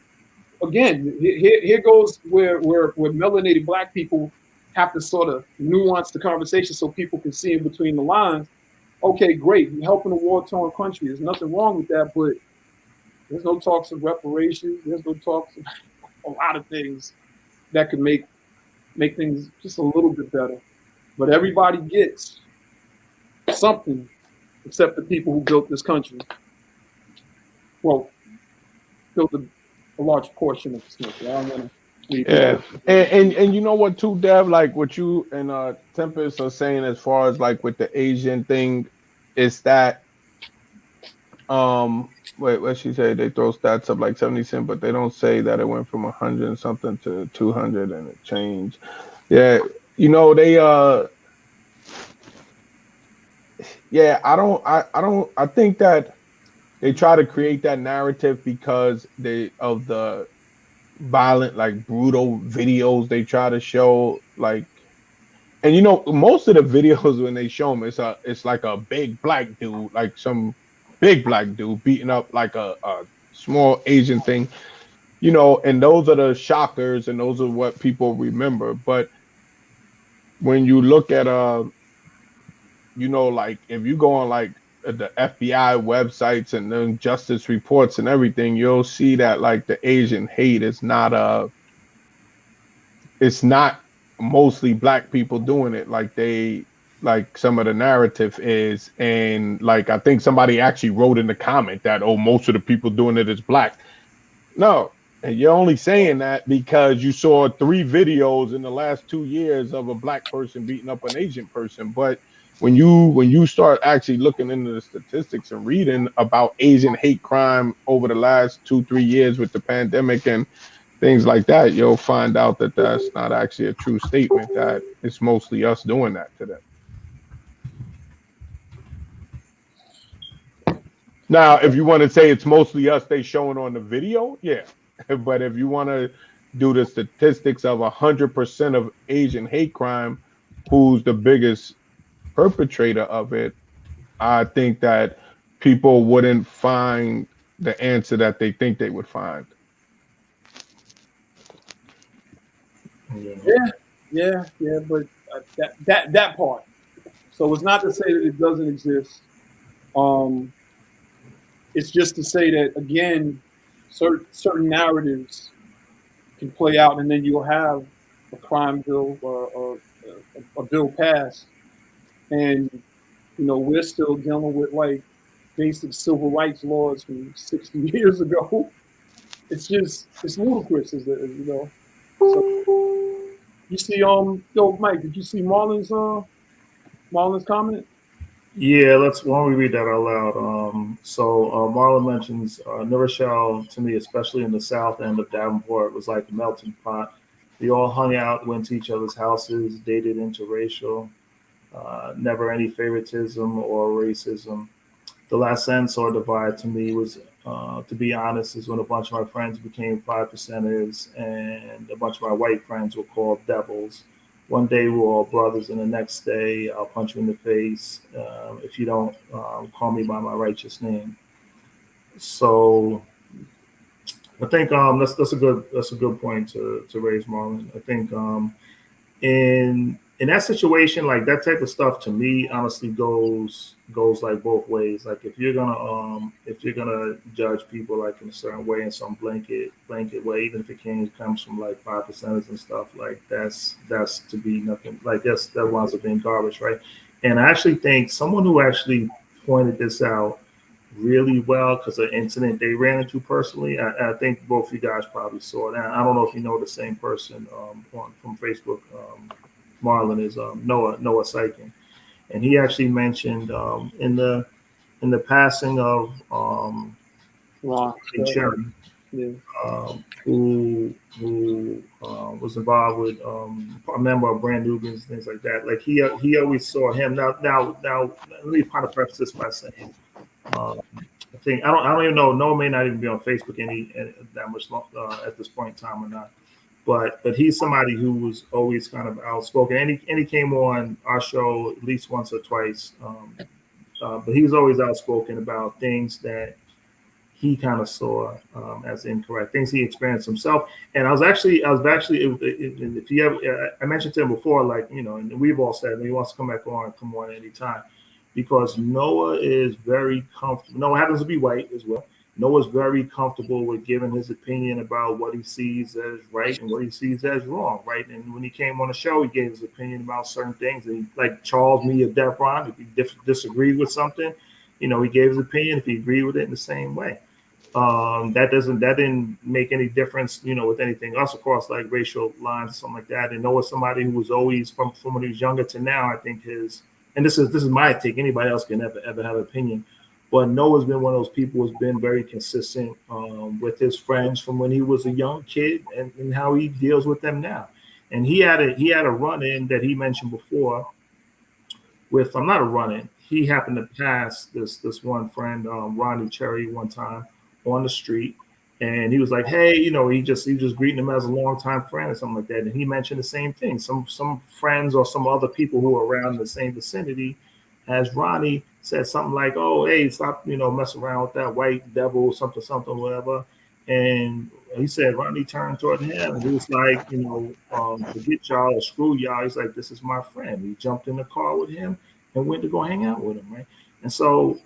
again, here goes where melanated black people have to sort of nuance the conversation so people can see in between the lines. Okay, great, you're helping a war-torn country. There's nothing wrong with that, but there's no talks of reparations. There's no talks of a lot of things that could make things just a little bit better. But everybody gets something except the people who built this country. Well, built a large portion of this country. I don't want to leave. Yeah, and you know what too, Dev? Like what you and Tempest are saying as far as like with the Asian thing, is that wait, what she say? They throw stats up like 70 cents, but they don't say that it went from 100 and something to 200 and it changed. Yeah, you know they yeah, I think that they try to create that narrative because of the violent, like brutal videos they try to show, like, and you know, most of the videos when they show them, it's like a big black dude, like some big black dude beating up like a small Asian thing, you know, and those are the shockers and those are what people remember. But when you look at you know, like if you go on like the FBI websites and then justice reports and everything, you'll see that like the Asian hate is not it's not mostly black people doing it like some of the narrative is. And like I think somebody actually wrote in the comment that, oh, most of the people doing it is black. No, and you're only saying that because you saw 3 videos in the last 2 years of a black person beating up an Asian person. But when you start actually looking into the statistics and reading about Asian hate crime over the last 2-3 years with the pandemic and things like that, you'll find out that that's not actually a true statement, that it's mostly us doing that to them. Now, if you want to say it's mostly us they showing on the video, yeah. But if you want to do the statistics of 100% of Asian hate crime, who's the biggest perpetrator of it, I think that people wouldn't find the answer that they think they would find. Yeah, but that part. So it's not to say that it doesn't exist. It's just to say that again, certain narratives can play out, and then you'll have a crime bill or a bill passed, and you know we're still dealing with like basic civil rights laws from 60 years ago. It's ludicrous, you know. So, you see, yo, Mike, did you see Marlon's comment? Yeah, why don't we read that out loud? So Marlon mentions New Rochelle, to me, especially in the south end of Davenport, was like a melting pot. We all hung out, went to each other's houses, dated interracial, never any favoritism or racism. The last sense or divide to me was, to be honest, is when a bunch of my friends became 5%ers and a bunch of my white friends were called devils. One day we're all brothers, and the next day I'll punch you in the face if you don't call me by my righteous name. So I think that's a good point to raise, Marlon. I think in that situation, like that type of stuff, to me, honestly, goes like both ways. Like if you're gonna judge people like in a certain way, in some blanket way, even if comes from like 5%ers and stuff, like that's to be nothing. Like that winds up being garbage, right? And I actually think someone who actually pointed this out really well, because an incident they ran into personally. I think both you guys probably saw it. I don't know if you know the same person from Facebook. Marlon is Noah Sykin, and he actually mentioned in the passing of Wow. Cherry, Yeah. who was involved with a member of Brand Nubians, things like that. Like he always saw him. Now let me kind of preface this by saying, I think I don't even know. Noah may not even be on Facebook any that much at this point in time or not. But he's somebody who was always kind of outspoken, and he came on our show at least once or twice. But he was always outspoken about things that he kind of saw as incorrect, things he experienced himself. And if you ever, I mentioned to him before, like, and we've all said he wants to come on anytime, because Noah is very comfortable. Noah happens to be white as well. Noah's very comfortable with giving his opinion about what he sees as right and what he sees as wrong, right? And when he came on the show, he gave his opinion about certain things. And like Charles, me, or Devron, if he disagreed with something, he gave his opinion. If he agreed with it in the same way, that didn't make any difference, with anything else across like racial lines or something like that. And Noah's somebody who was always from when he was younger to now. I think and this is my take. Anybody else can ever have an opinion. But Noah's been one of those people who's been very consistent with his friends from when he was a young kid and how he deals with them now. And he had a run in that he mentioned before with, I'm not a run in. He happened to pass this one friend, Ronnie Cherry, one time on the street. And he was like, hey, he was just greeting him as a longtime friend or something like that. And he mentioned the same thing. Some friends or some other people who were around in the same vicinity as Ronnie said something like, oh, hey, stop, messing around with that white devil, something, whatever. And he said, Ronnie turned toward him and he was like, forget y'all or screw y'all. He's like, this is my friend. He jumped in the car with him and went to go hang out with him, right? And so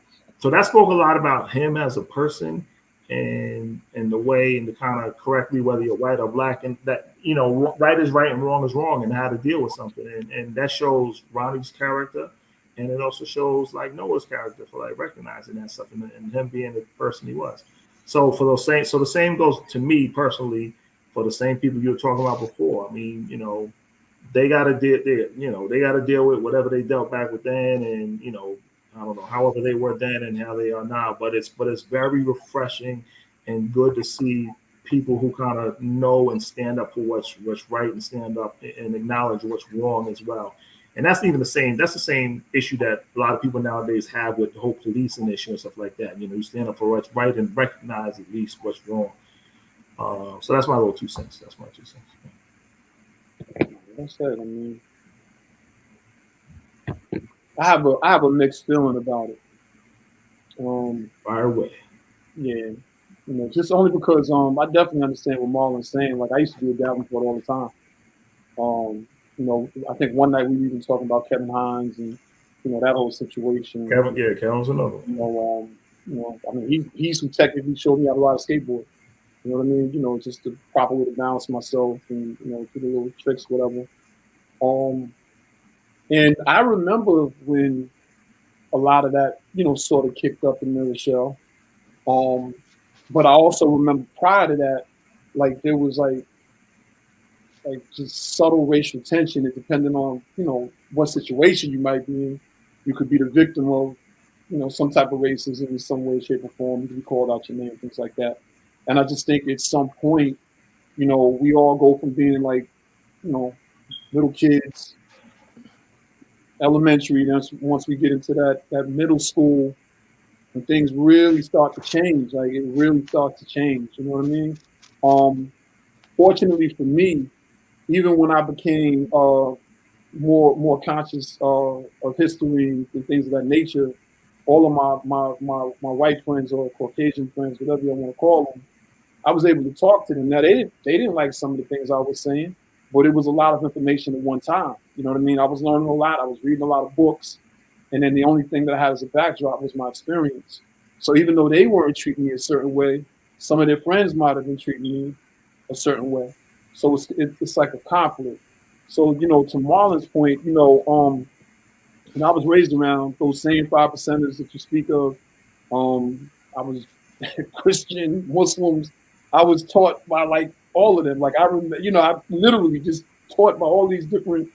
that spoke a lot about him as a person and the way and the kind of correctly, whether you're white or black, and that, right is right and wrong is wrong, and how to deal with something. And that shows Ronnie's character. And it also shows like Noah's character for like recognizing that stuff and him being the person he was. So the same goes to me personally for the same people you were talking about before. I mean, they got to deal with whatever they dealt back with then, and I don't know, however they were then and how they are now. But it's very refreshing and good to see people who kind of know and stand up for what's right and stand up and acknowledge what's wrong as well. And that's the same issue that a lot of people nowadays have with the whole policing issue and stuff like that. You stand up for what's right and recognize at least what's wrong. So that's my little 2 cents. That's my 2 cents. That's it. I mean, I have a mixed feeling about it. Fire away. Yeah, just only because I definitely understand what Marlon's saying. Like I used to be a Davenport all the time. I think one night we were even talking about Kevin Hines and that whole situation. Kevin's another one. I mean he's who technically showed me how to ride a skateboard. You know what I mean? Just the proper way to balance myself and do the little tricks, whatever. And I remember when a lot of that sort of kicked up in New Rochelle. But I also remember prior to that, like there was like just subtle racial tension. It depending on, what situation you might be in. You could be the victim of, some type of racism in some way, shape, or form. You can be called out your name, things like that. And I just think at some point, we all go from being like, little kids, elementary, then once we get into that middle school, and things really start to change. Like it really starts to change. You know what I mean? Fortunately for me, even when I became more conscious of history and things of that nature, all of my white friends or Caucasian friends, whatever you want to call them, I was able to talk to them. Now they didn't like some of the things I was saying, but it was a lot of information at one time. You know what I mean? I was learning a lot. I was reading a lot of books, and then the only thing that I had as a backdrop was my experience. So even though they weren't treating me a certain way, some of their friends might have been treating me a certain way. So it's like a conflict. So, to Marlon's point, I was raised around those same 5%ers that you speak of. I was Christian, Muslims. I was taught by like all of them. Like I remember, I literally just taught by all these different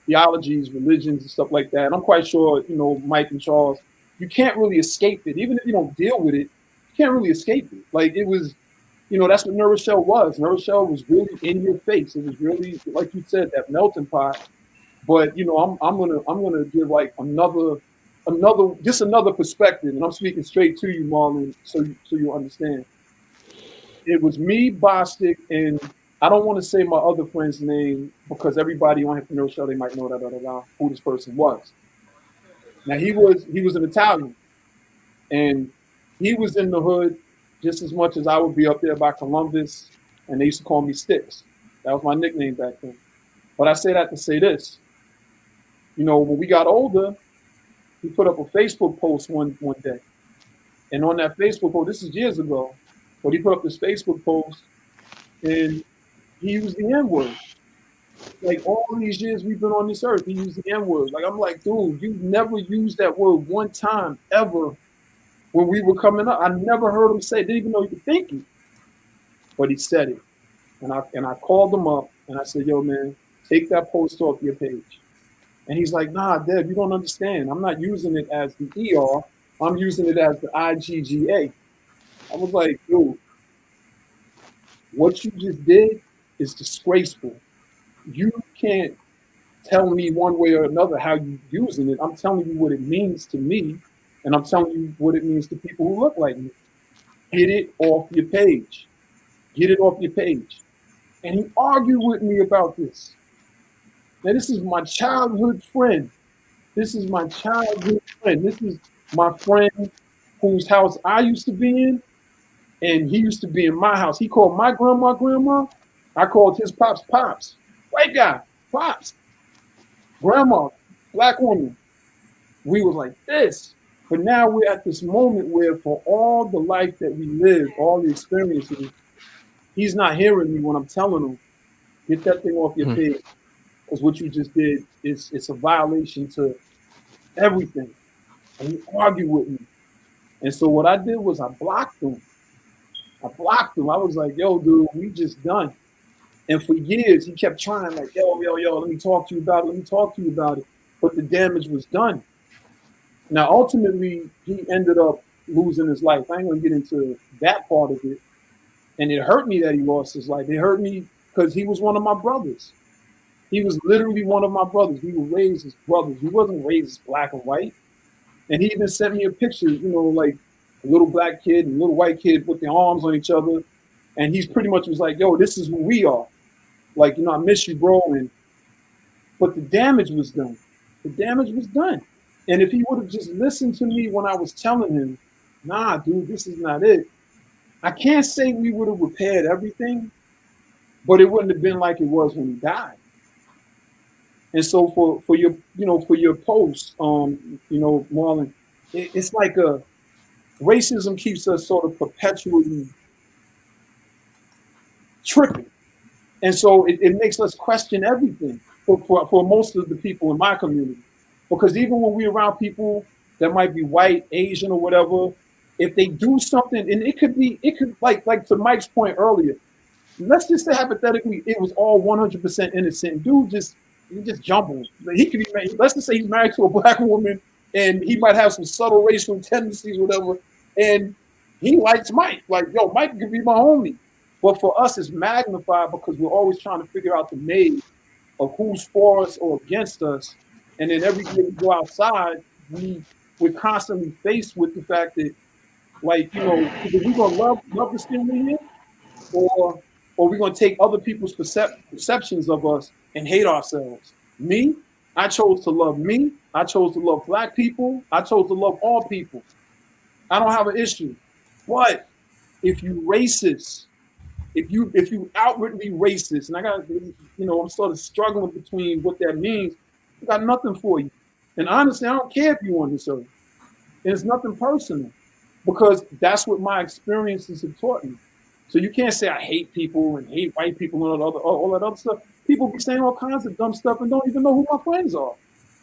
theologies, religions, and stuff like that. And I'm quite sure, Mike and Charles, you can't really escape it. Even if you don't deal with it, you can't really escape it. Like it was, that's what New Rochelle was. New Rochelle was really in your face. It was really, like you said, that melting pot. But I'm gonna give like another perspective, and I'm speaking straight to you, Marlon, so you understand. It was me, Bostic, and I don't want to say my other friend's name because everybody on New Rochelle, they might know who this person was. Now he was an Italian, and He was in the hood just as much as I would be up there by Columbus, and they used to call me Sticks. That was my nickname back then. But I say that to say this. You know, when we got older, he put up a Facebook post one day. And on that Facebook post, this is years ago, but he put up this Facebook post and he used the N-word. Like all these years we've been on this earth, he used the N-word. Like I'm like, dude, you never used that word one time ever when we were coming up. I never heard him say it, didn't even know he could think it. But he said it. And I called him up and I said, yo, man, take that post off your page. And he's like, nah, Dev, you don't understand. I'm not using it as the ER. I'm using it as the IGGA. I was like, dude, what you just did is disgraceful. You can't tell me one way or another how you're using it. I'm telling you what it means to me, and I'm telling you what it means to people who look like me. Get it off your page. Get it off your page. And he argued with me about this. Now, this is my childhood friend. This is my childhood friend. This is my friend whose house I used to be in, and he used to be in my house. He called my grandma, grandma. I called his pops, pops. White guy, pops. Grandma, black woman. We were like this. But now we're at this moment where for all the life that we live, all the experiences, he's not hearing me when I'm telling him, get that thing off your page. Because what you just did is it's a violation to everything. And he argued with me. And so what I did was I blocked him. I was like, yo, dude, we just done. And for years, he kept trying, like, yo, let me talk to you about it. But the damage was done. Now, ultimately, he ended up losing his life. I ain't going to get into that part of it. And it hurt me that he lost his life. It hurt me because he was one of my brothers. He was literally one of my brothers. We were raised as brothers. He wasn't raised as black and white. And he even sent me a picture, you know, like a little black kid and a little white kid put their arms on each other. And he's pretty much was like, yo, this is who we are. Like, you know, I miss you, bro. But the damage was done. The damage was done. And if he would have just listened to me when I was telling him, nah, dude, this is not it. I can't say we would have repaired everything, but it wouldn't have been like it was when he died. And so for your post, Marlon, it's like racism keeps us sort of perpetually tripping. And so it makes us question everything for most of the people in my community. Because even when we're around people that might be white, Asian, or whatever, if they do something, and it could like to Mike's point earlier, let's just say hypothetically it was all 100% innocent. Dude just jumbled. He could be, let's just say he's married to a black woman and he might have some subtle racial tendencies or whatever, and he likes Mike. Like, yo, Mike could be my homie. But for us, it's magnified because we're always trying to figure out the maze of who's for us or against us. And then every day we go outside, we're constantly faced with the fact that, like, you know, either we're gonna love the skin we in, or we're gonna take other people's perceptions of us and hate ourselves. Me, I chose to love me. I chose to love black people. I chose to love all people. I don't have an issue. But if you racist, if you outwardly racist, and I got, you know, I'm sort of struggling between what that means. I got nothing for you. And honestly, I don't care if you on this earth. And it's nothing personal, because that's what my experiences have taught me. So you can't say I hate people and hate white people and all that other stuff. People be saying all kinds of dumb stuff and don't even know who my friends are.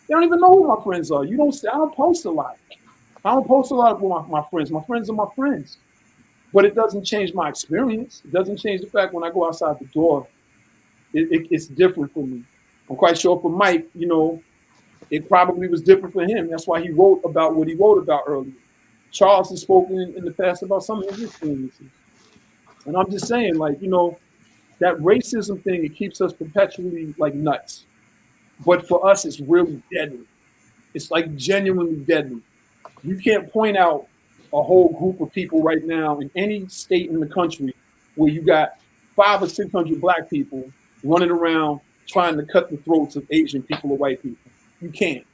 They don't even know who my friends are. You don't say, I don't post a lot. I don't post a lot with my friends. My friends are my friends. But it doesn't change my experience. It doesn't change the fact when I go outside the door, it's different for me. I'm quite sure for Mike, you know, it probably was different for him. That's why he wrote about what he wrote about earlier. Charles has spoken in the past about some of his experiences. And I'm just saying, like, you know, that racism thing, it keeps us perpetually like nuts. But for us, it's really deadly. It's like genuinely deadly. You can't point out a whole group of people right now in any state in the country where you got 500 or 600 black people running around trying to cut the throats of Asian people or white people. You can't.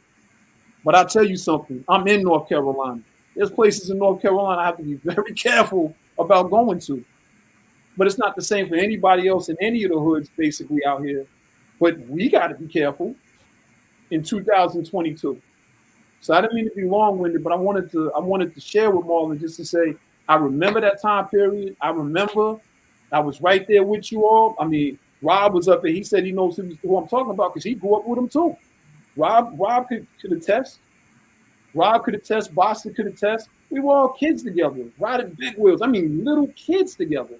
But I'll tell you something. I'm in North Carolina. There's places in North Carolina I have to be very careful about going to. But it's not the same for anybody else in any of the hoods basically out here. But we got to be careful in 2022. So I didn't mean to be long-winded, but I wanted to share with Marlon just to say I remember that time period. I remember I was right there with you all. I mean, Rob was up there. He said he knows who I'm talking about because he grew up with him too. Rob could attest. Rob could attest. Boston could attest. We were all kids together, riding big wheels. I mean, little kids together.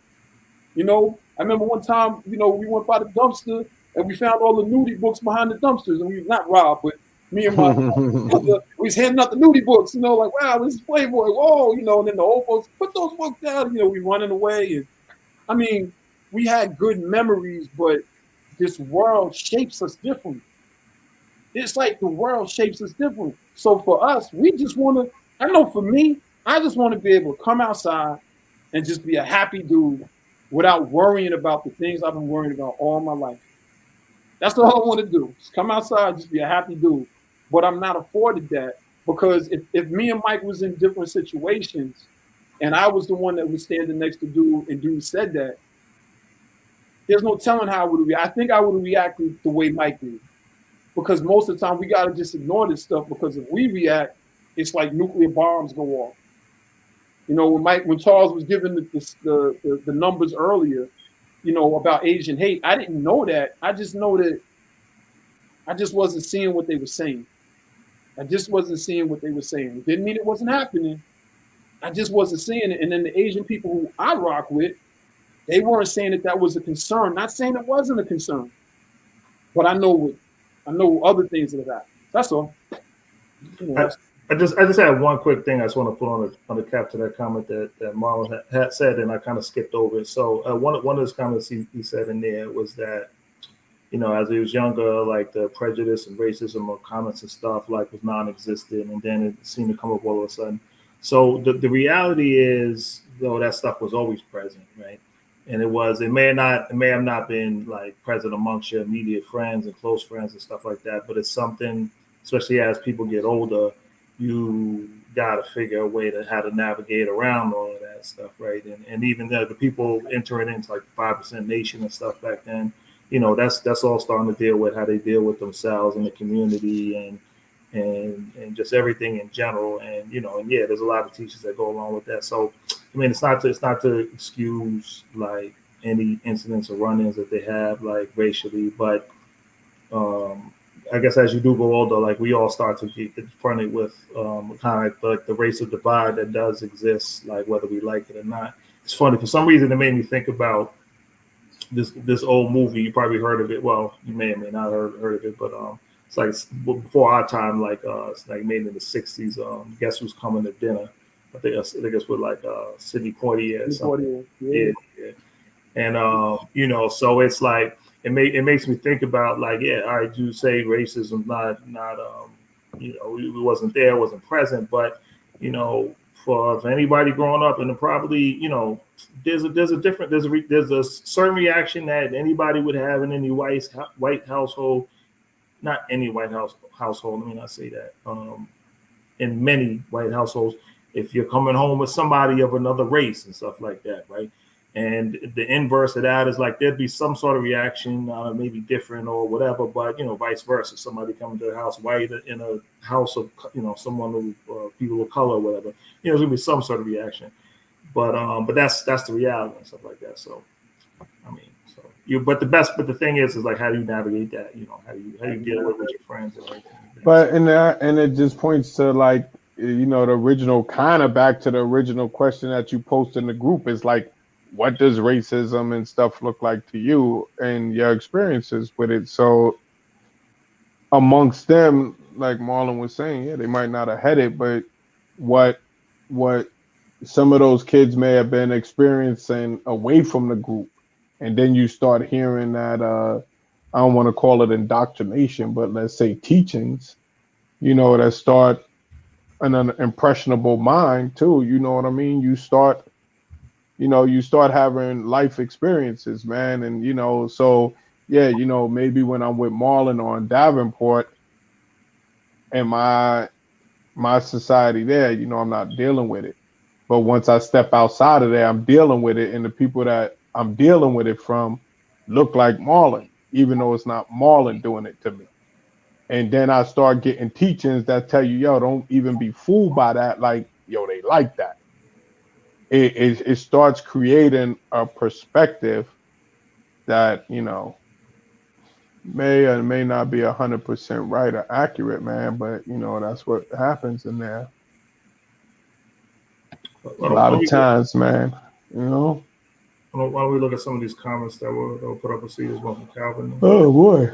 You know, I remember one time, you know, we went by the dumpster and we found all the nudie books behind the dumpsters. And we, not Rob, but me and my brother, we was handing out the nudie books, you know, like, wow, this is Playboy. Whoa, you know, and then the old folks, put those books down. You know, we running away. And I mean, we had good memories, but this world shapes us differently. It's like the world shapes us differently. So for us, we just want to, I know for me, I just want to be able to come outside and just be a happy dude without worrying about the things I've been worrying about all my life. That's all I want to do. Just come outside, just be a happy dude. But I'm not afforded that because if me and Mike was in different situations and I was the one that was standing next to dude and dude said that, there's no telling how I would react. I think I would have reacted the way Mike did. Because most of the time we got to just ignore this stuff because if we react, it's like nuclear bombs go off. You know, when Charles was giving the numbers earlier, you know, about Asian hate, I didn't know that. I just know that I just wasn't seeing what they were saying. I just wasn't seeing what they were saying. It didn't mean it wasn't happening. I just wasn't seeing it. And then the Asian people who I rock with, they weren't saying that was a concern. Not saying it wasn't a concern, but I know other things that have happened. That's all. You know, I just had one quick thing I just want to put on the cap to that comment that Marlon had said, and I kind of skipped over it. So one of his comments he said in there was that, you know, as he was younger, like the prejudice and racism or comments and stuff like was non-existent, and then it seemed to come up all of a sudden. So the reality is, though, that stuff was always present, right? And it may have not been like present amongst your immediate friends and close friends and stuff like that, but it's something, especially as people get older, you got to figure a way to how to navigate around all of that stuff, right? And even the people entering into like 5% Nation and stuff back then, you know, that's all starting to deal with how they deal with themselves and the community and just everything in general. And you know, and yeah, there's a lot of teachers that go along with that. So I mean, it's not to excuse like any incidents or run-ins that they have like racially, but I guess as you do go older, like we all start to get confronted with kind of like the racial divide that does exist, like whether we like it or not. It's funny, for some reason it made me think about this old movie. You probably heard of it. Well, you may or may not heard of it, but it's like before our time, like it's like made in the '60s. Guess Who's Coming to Dinner? I think it's with like Sidney Poitier or something. Yeah. And you know, so it's like it makes me think about like, yeah, I do say racism not you know, it wasn't there, wasn't present, but you know, for anybody growing up, and probably, you know, there's a certain reaction that anybody would have in any white household, not any household. Let me not say that. In many white households, if you're coming home with somebody of another race and stuff like that, right? And the inverse of that is like there'd be some sort of reaction, maybe different or whatever, but you know, vice versa. Somebody coming to the house white in a house of, you know, someone who people of color or whatever, you know, there's gonna be some sort of reaction. But that's the reality and stuff like that. So I mean, but the thing is like, how do you navigate that? You know, how do you deal with your friends and everything? But and it just points to like, you know, the original, kind of back to the original question that you posted in the group is like, what does racism and stuff look like to you and your experiences with it? So amongst them, like Marlon was saying, yeah, they might not have had it, but what some of those kids may have been experiencing away from the group. And then you start hearing that I don't want to call it indoctrination, but let's say teachings, you know, that start an impressionable mind too. You know what I mean? You start having life experiences, man. And, you know, so yeah, you know, maybe when I'm with Marlon on Davenport, am I my society there, you know, I'm not dealing with it. But once I step outside of there, I'm dealing with it, and the people that I'm dealing with it from look like Marlon, even though it's not Marlon doing it to me. And then I start getting teachings that tell you, yo, don't even be fooled by that. Like, yo, they like that. It starts creating a perspective that, you know, may or may not be 100% right or accurate, man. But you know, that's what happens in there. A lot of times, man. You know. Why don't we look at some of these comments that were put up? And see this one from Calvin. Oh boy.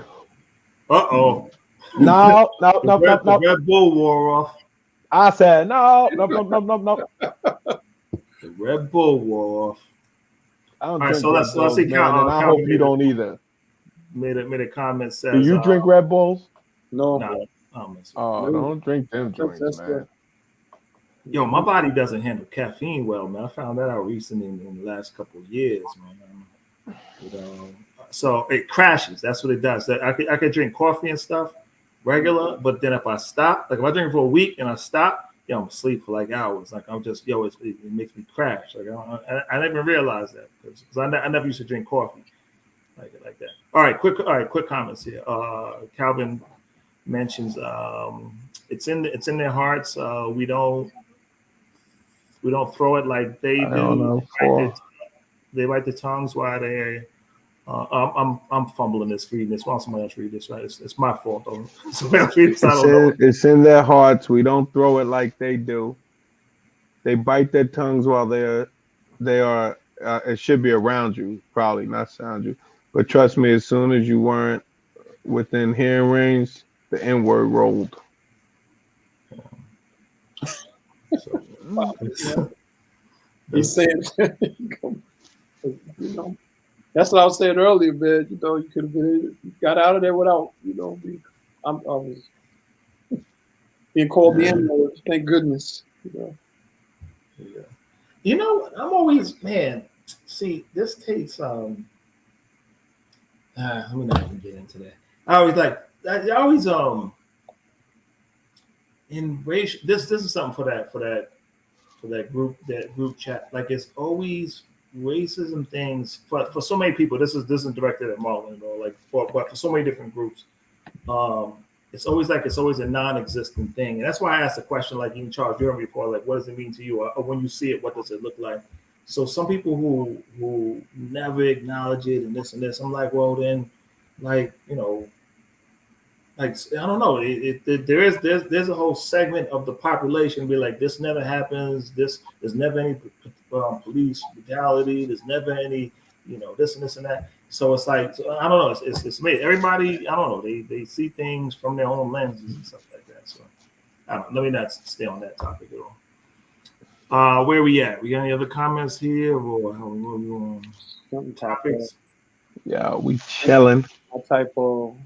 Uh-oh. No. The Red Bull wore off. I said no. The Red Bull wore off. I don't All right, drink so Red let's Bulls, see. Man, and I hope you don't either. Made a comment says. Do you drink Red Bulls? No. Don't drink them joints, man. Yo, my body doesn't handle caffeine well, man. I found that out recently in the last couple of years, man. You know, so it crashes. That's what it does. I could drink coffee and stuff regular, but then if I stop, like if I drink for a week and I stop, I'm asleep for like hours. Like I'm just, it makes me crash. Like I didn't even realize that because I never used to drink coffee like that. All right, quick comments here. Calvin mentions it's in their hearts. We don't throw it like they do. They bite the tongues while they. I'm fumbling this, reading this. Why don't somebody else read this? Right, it's my fault though. Somebody else read this. It's in their hearts. We don't throw it like they do. They bite their tongues while they are. It should be around you, probably not sound you. But trust me, as soon as you weren't within hearing range, the N word rolled. He's saying, you know, that's what I was saying earlier, man. You know, you could have got out of there without, you know, I was being called the N-word. Thank goodness. You know, I'm always, man. See, this takes. Let me not even get into that. I always in racial. This is something for that group chat. Like it's always racism things for so many people. This isn't directed at Marlon, but for so many different groups. It's always a non-existent thing, and that's why I asked the question, like even Charles Durham before, like what does it mean to you, or when you see it, what does it look like? So some people who never acknowledge it and this, I'm like, well then, like you know, like I don't know, there's a whole segment of the population be like this never happens, there's never any police brutality, there's never any this and this and that. So it's like I don't know. It's made everybody. I don't know. They see things from their own lenses and stuff like that. So I don't. Let me not stay on that topic at all. Where we at? We got any other comments here, or how we on topics? Yeah, we chilling. I type of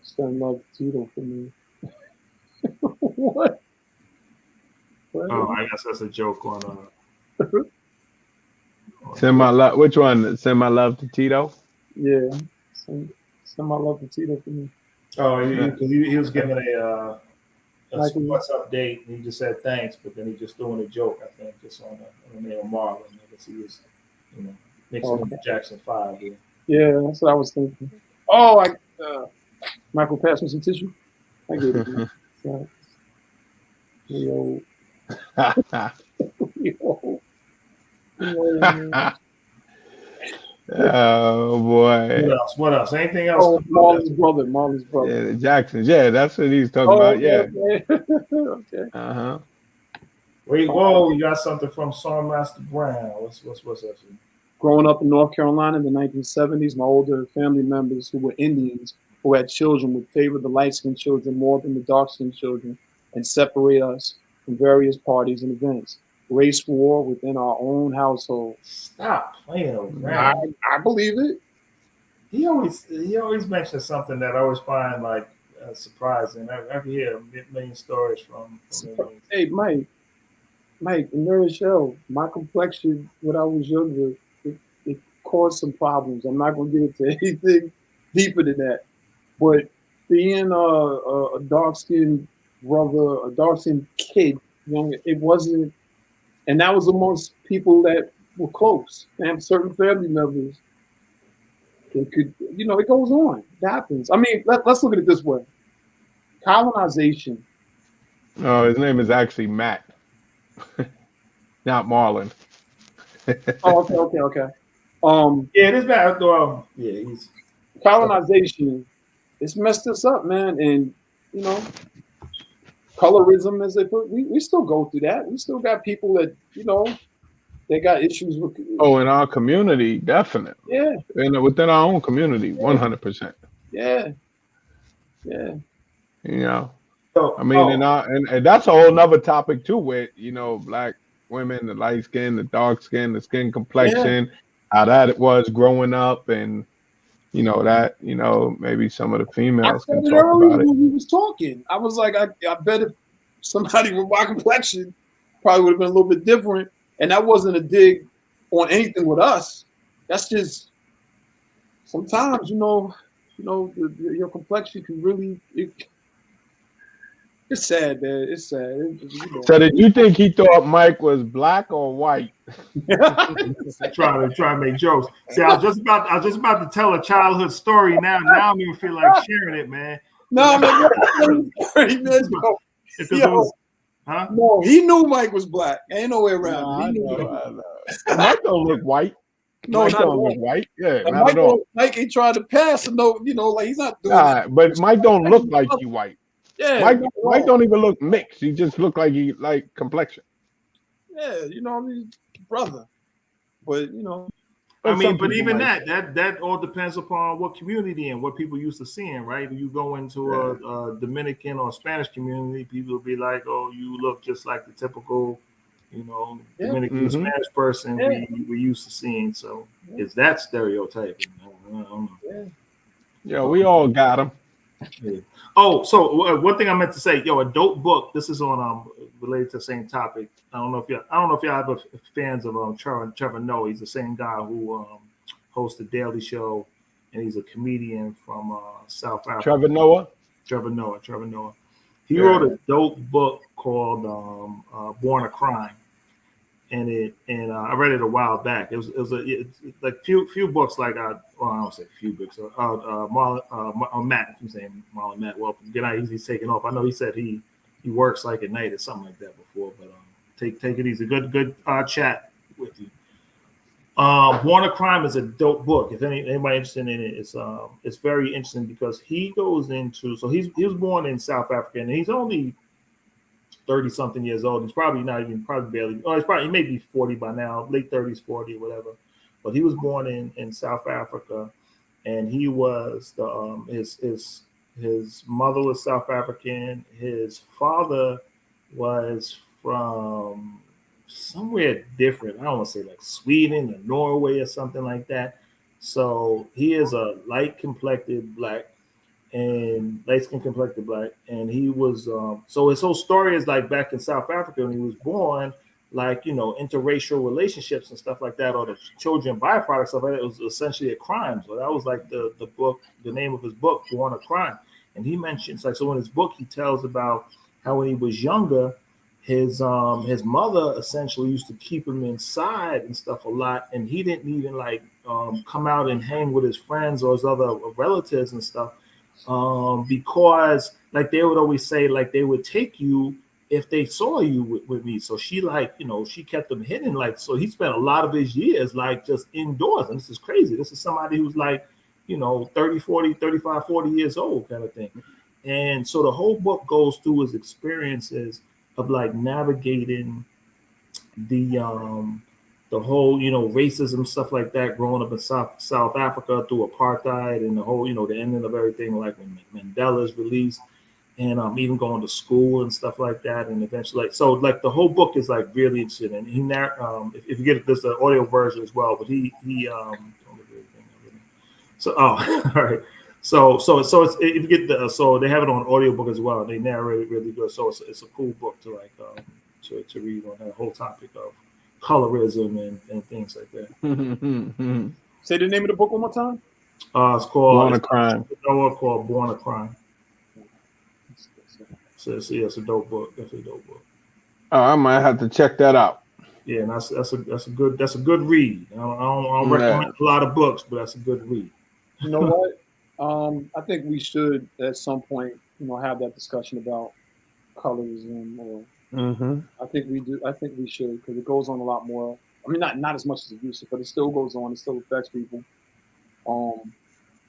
send love Tito for me. What? Oh, I guess that's a joke on. Send my love. Which one? Send my love to Tito. Yeah, send my love to Tito for me. Oh, because he was giving a sports update, and he just said thanks, but then he just doing a joke. I think just on the name of Marlon. I guess he was, mixing up the Jackson 5. Yeah, that's what I was thinking. Oh, Michael, pass me some tissue. I get it. Yo. Oh boy! What else? Anything else? Oh, Marlon's brother. Yeah, the Jacksons. Yeah, that's what he's talking about. Yeah. Okay. Whoa! You got something from Songmaster Brown. What's that? Growing up in North Carolina in the 1970s, my older family members who were Indians who had children would favor the light-skinned children more than the dark-skinned children and separate us from various parties and events. Race war within our own household. Stop playing around. I believe it. He always mentions something that I always find like surprising. I can hear a million stories from Hey, Mike, in Nerd Show, my complexion when I was younger, it caused some problems. I'm not going to get into anything deeper than that. But being a dark-skinned brother, a dark-skinned kid, young. It wasn't, and that was amongst people that were close. And certain family members, they could, it goes on. It happens. I mean, let's look at it this way: colonization. No, his name is actually Matt, not Marlon. Oh, okay. Yeah, this bad. Yeah, he's Colonization. It's messed us up, man, and you know, colorism, as they put. We still go through that. We still got people that they got issues with. Oh, in our community, definitely. Yeah, And within our own community, 100%. yeah. You know, so, I mean, and that's a whole nother topic too, with black women, the light skin, the dark skin, the skin complexion, how that it was growing up, and that maybe some of the I females said can it talk earlier about it. when we was talking. I was like, I bet if somebody with my complexion probably would have been a little bit different. And that wasn't a dig on anything with us. That's just sometimes, your complexion can really. It's sad, man. It's sad. So, did you think he thought Mike was black or white? trying to make jokes. See, I was just about to tell a childhood story. Now I even feel like sharing it, man. No, man. 30 minutes ago. No, he knew Mike was black. Ain't no way around it. He knew I know. Mike don't look white. No, Mike not don't at look all. white. Yeah, And not at all. Mike ain't trying to pass, and like he's not doing that. But Mike don't look like he white. Yeah, Mike don't even look mixed. He just look like he like complexion. Yeah, brother. But I mean, but even that all depends upon what community and what people used to seeing, right? If you go into a Dominican or Spanish community, people will be like, "Oh, you look just like the typical, Dominican Spanish person we used to seeing." So is that stereotyping? I don't know. Yeah, we all got them. Yeah. Oh, so one thing I meant to say, a dope book. This is on related to the same topic. I don't know if y'all are fans of Trevor Noah. He's the same guy who hosts the Daily Show, and he's a comedian from South Africa. Trevor Noah. He wrote a dope book called Born a Crime, and I read it a while back. It's like few books like I don't say few books. Matt, I'm saying Marlon Matt. Well, good night. He's taking off. I know he said he works like at night or something like that before, but take it easy. Good chat with you. Born a Crime is a dope book. If anybody interested in it, it's very interesting because he goes into he was born in South Africa and he's only 30 something years old. He's probably not even barely. Oh, he may be 40 by now, late 30s, 40 or whatever. But he was born in South Africa, and he was his mother was South African. His father was from somewhere different. I don't want to say like Sweden or Norway or something like that. So he is a light skin complected black, and he was so his whole story is like back in South Africa when he was born, like interracial relationships and stuff like that, or the children byproducts of it was essentially a crime. So that was like the book, the name of his book, Born a Crime. And he mentions so in his book he tells about how when he was younger, his mother essentially used to keep him inside and stuff a lot, and he didn't even come out and hang with his friends or his other relatives and stuff. Because like they would always say, like they would take you if they saw you with me. So she she kept him hidden. So he spent a lot of his years just indoors. And this is crazy. This is somebody who's 30, 40, 35, 40 years old kind of thing. And so the whole book goes through his experiences of navigating the whole racism, stuff like that, growing up in South Africa through apartheid and the whole the ending of everything, like when Mandela's released, and even going to school and stuff like that, and eventually the whole book is really interesting. And he if you get it, there's an audio version as well, but he all right. So it's if you get they have it on audiobook as well, and they narrate it really good. So it's a cool book to to read on that whole topic of colorism and things like that. Say the name of the book one more time. It's called Born a Crime. Called Born a Crime. It's a dope book. That's a dope book. I might have to check that out. Yeah, and that's a good read. I don't recommend a lot of books, but that's a good read. You know what? I think we should at some point, have that discussion about colorism. Or I think we do. I think we should, because it goes on a lot more. I mean, not as much as it used to, but it still goes on. It still affects people.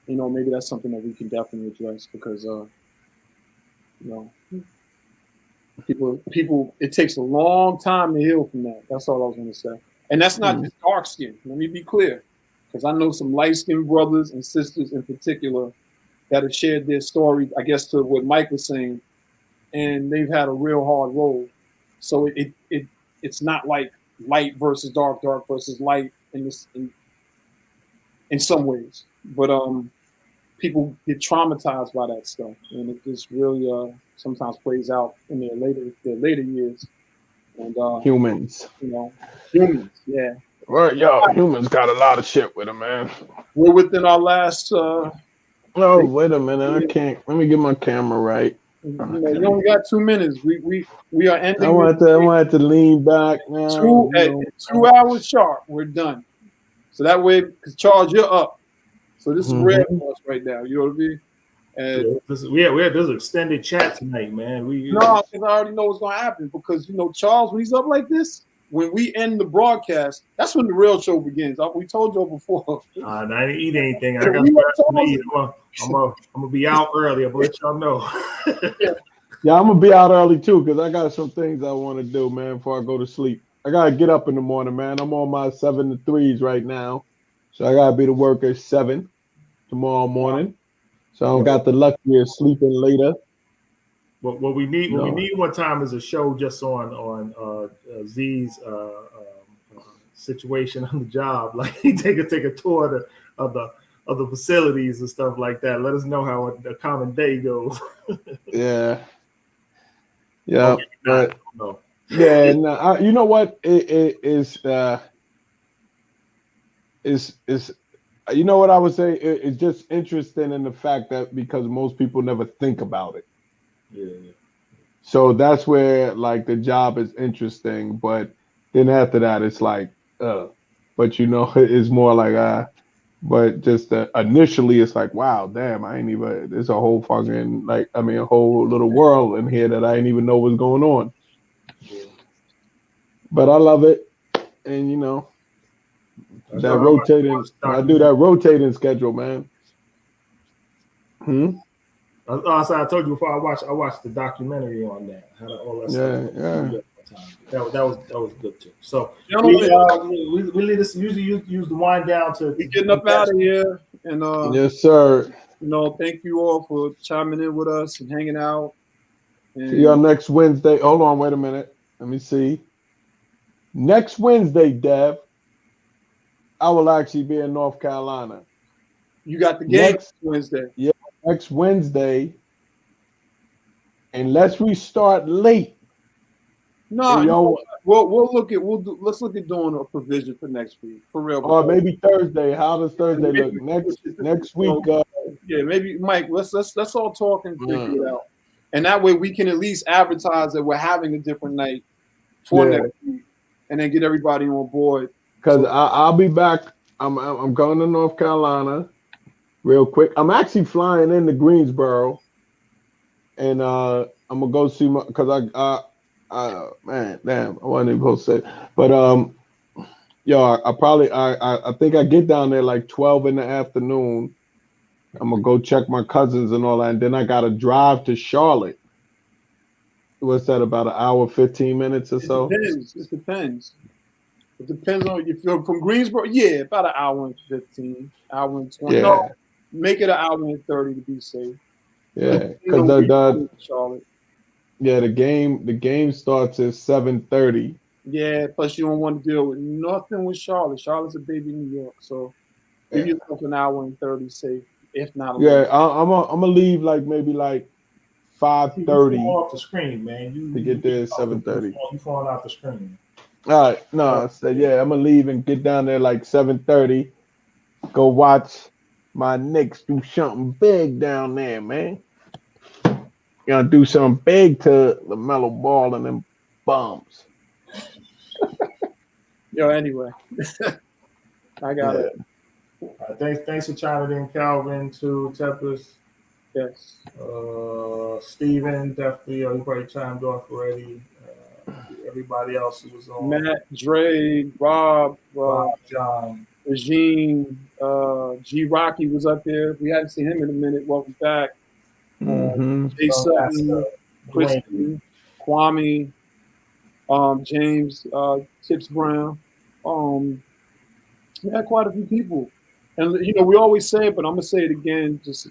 Maybe that's something that we can definitely address, because people, it takes a long time to heal from that. That's all I was going to say. And that's not just dark skin. Let me be clear, because I know some light skinned brothers and sisters in particular that have shared their story, I guess, to what Mike was saying, and they've had a real hard road. So it's not like light versus dark versus light in some ways. But people get traumatized by that stuff, and it just really sometimes plays out in their later years. And humans, humans, yeah. Well, humans got a lot of shit with them, man. We're within our last. Oh, wait a minute! I can't. Let me get my camera right. You only got 2 minutes. We are ending. I want to lean back now. 2 hours sharp. We're done. So that way, because Charles, you're up. So this is rare for us right now. You know what I mean? And we had this extended chat tonight, man. No, because I already know what's gonna happen. Because Charles, when he's up like this, when we end the broadcast, that's when the real show begins. We told you before. I didn't eat anything. I got to eat. I'm gonna be out early. I'm gonna let y'all know. Yeah, I'm gonna be out early too, because I got some things I want to do, man, before I go to sleep. I gotta get up in the morning, man. I'm on my 7 to 3s right now, so I gotta be to work at 7 tomorrow morning. So I don't got the luxury of sleeping later. What we need one time is a show just on Z's situation on the job. Like he take a tour of the facilities and stuff like that. Let us know how a common day goes. Yeah. No. Yeah, no, you know what? It is you know what I would say? It's just interesting in the fact that because most people never think about it. Yeah. So that's where like the job is interesting, but then after that it's like, but it's more like but just initially it's like, wow, damn, I ain't even. There's a whole fucking a whole little world in here that I didn't even know was going on. Yeah. But I love it, and that rotating. I do that rotating schedule, man. I told you before. I watched the documentary on that. How to all that stuff. That was good too. So we usually use the wind down to getting up out of here. And yes, sir. Thank you all for chiming in with us and hanging out. And see y'all next Wednesday. Hold on, wait a minute. Let me see. Next Wednesday, Dev, I will actually be in North Carolina. You got the game next Wednesday. Yeah, next Wednesday. Unless we start late. No, let's look at doing a provision for next week for real. Or maybe Thursday. How does Thursday look? Next week? Yeah, maybe Mike. Let's all talk and figure it out, and that way we can at least advertise that we're having a different night for next week, and then get everybody on board. Because I'll be back. I'm going to North Carolina real quick. I'm actually flying into Greensboro, and I'm gonna go see my because man, damn, I wasn't even supposed to say, but I think I get down there like 12 in the afternoon. I'm gonna go check my cousins and all that, and then I gotta drive to Charlotte. What's that, about an hour, 15 minutes or so? It depends. It depends on if you're from Greensboro. Yeah, about an hour and 15, hour and 20. Yeah. No, make it an hour and 30 to be safe. Yeah, because Charlotte. Yeah, the game starts at 7:30. Yeah, plus you don't want to deal with nothing with Charlotte. Charlotte's a baby New York, so give yourself an hour and 30 safe, if not. I'm gonna leave maybe 5:30. Off the screen, man. To get there at 7:30. You falling off the screen. All right, no, I said I'm gonna leave and get down there 7:30. Go watch my Knicks do something big down there, man. gonna do something big to LaMelo Ball and them bums. Yo, anyway, I got it. Thanks for chiming in, Calvin, to Tempest. Yes. Steven, definitely, he probably chimed off already. Everybody else who was on. Matt, Dre, Rob, John. Regine, G Rocky was up there. We hadn't seen him in a minute. Welcome back. Jay Sutton, Christy, Kwame, James, Tips Brown. We had quite a few people. And, we always say it, but I'm going to say it again. Just,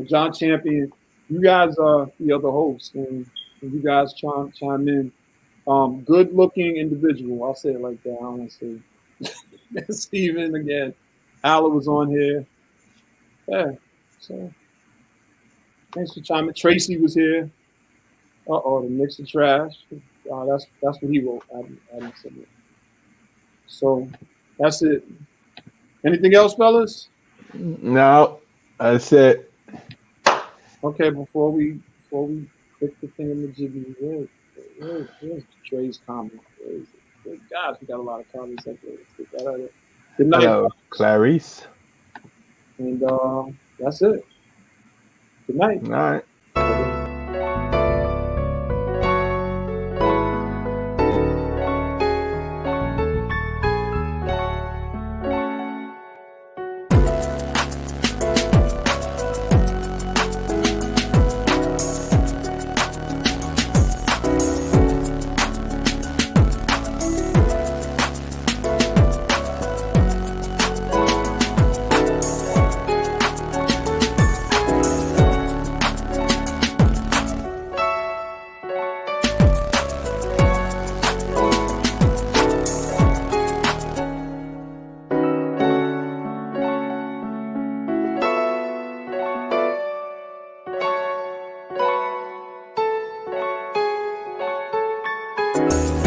John Champion, you guys are the other hosts, and you guys chime in. Good-looking individual. I'll say it like that. I don't want to say Steven again. Alla was on here. Yeah. So, thanks for chiming. Tracy was here. The mix of trash. That's what he wrote. I didn't say it. So, that's it. Anything else, fellas? No, that's it. Okay, before we click the thing in the jiggy, where's Dre's comment? Gosh, we got a lot of comments up there. Let's get that out of there. Good night. Hello, Clarice. And that's it. Good night. All right. you.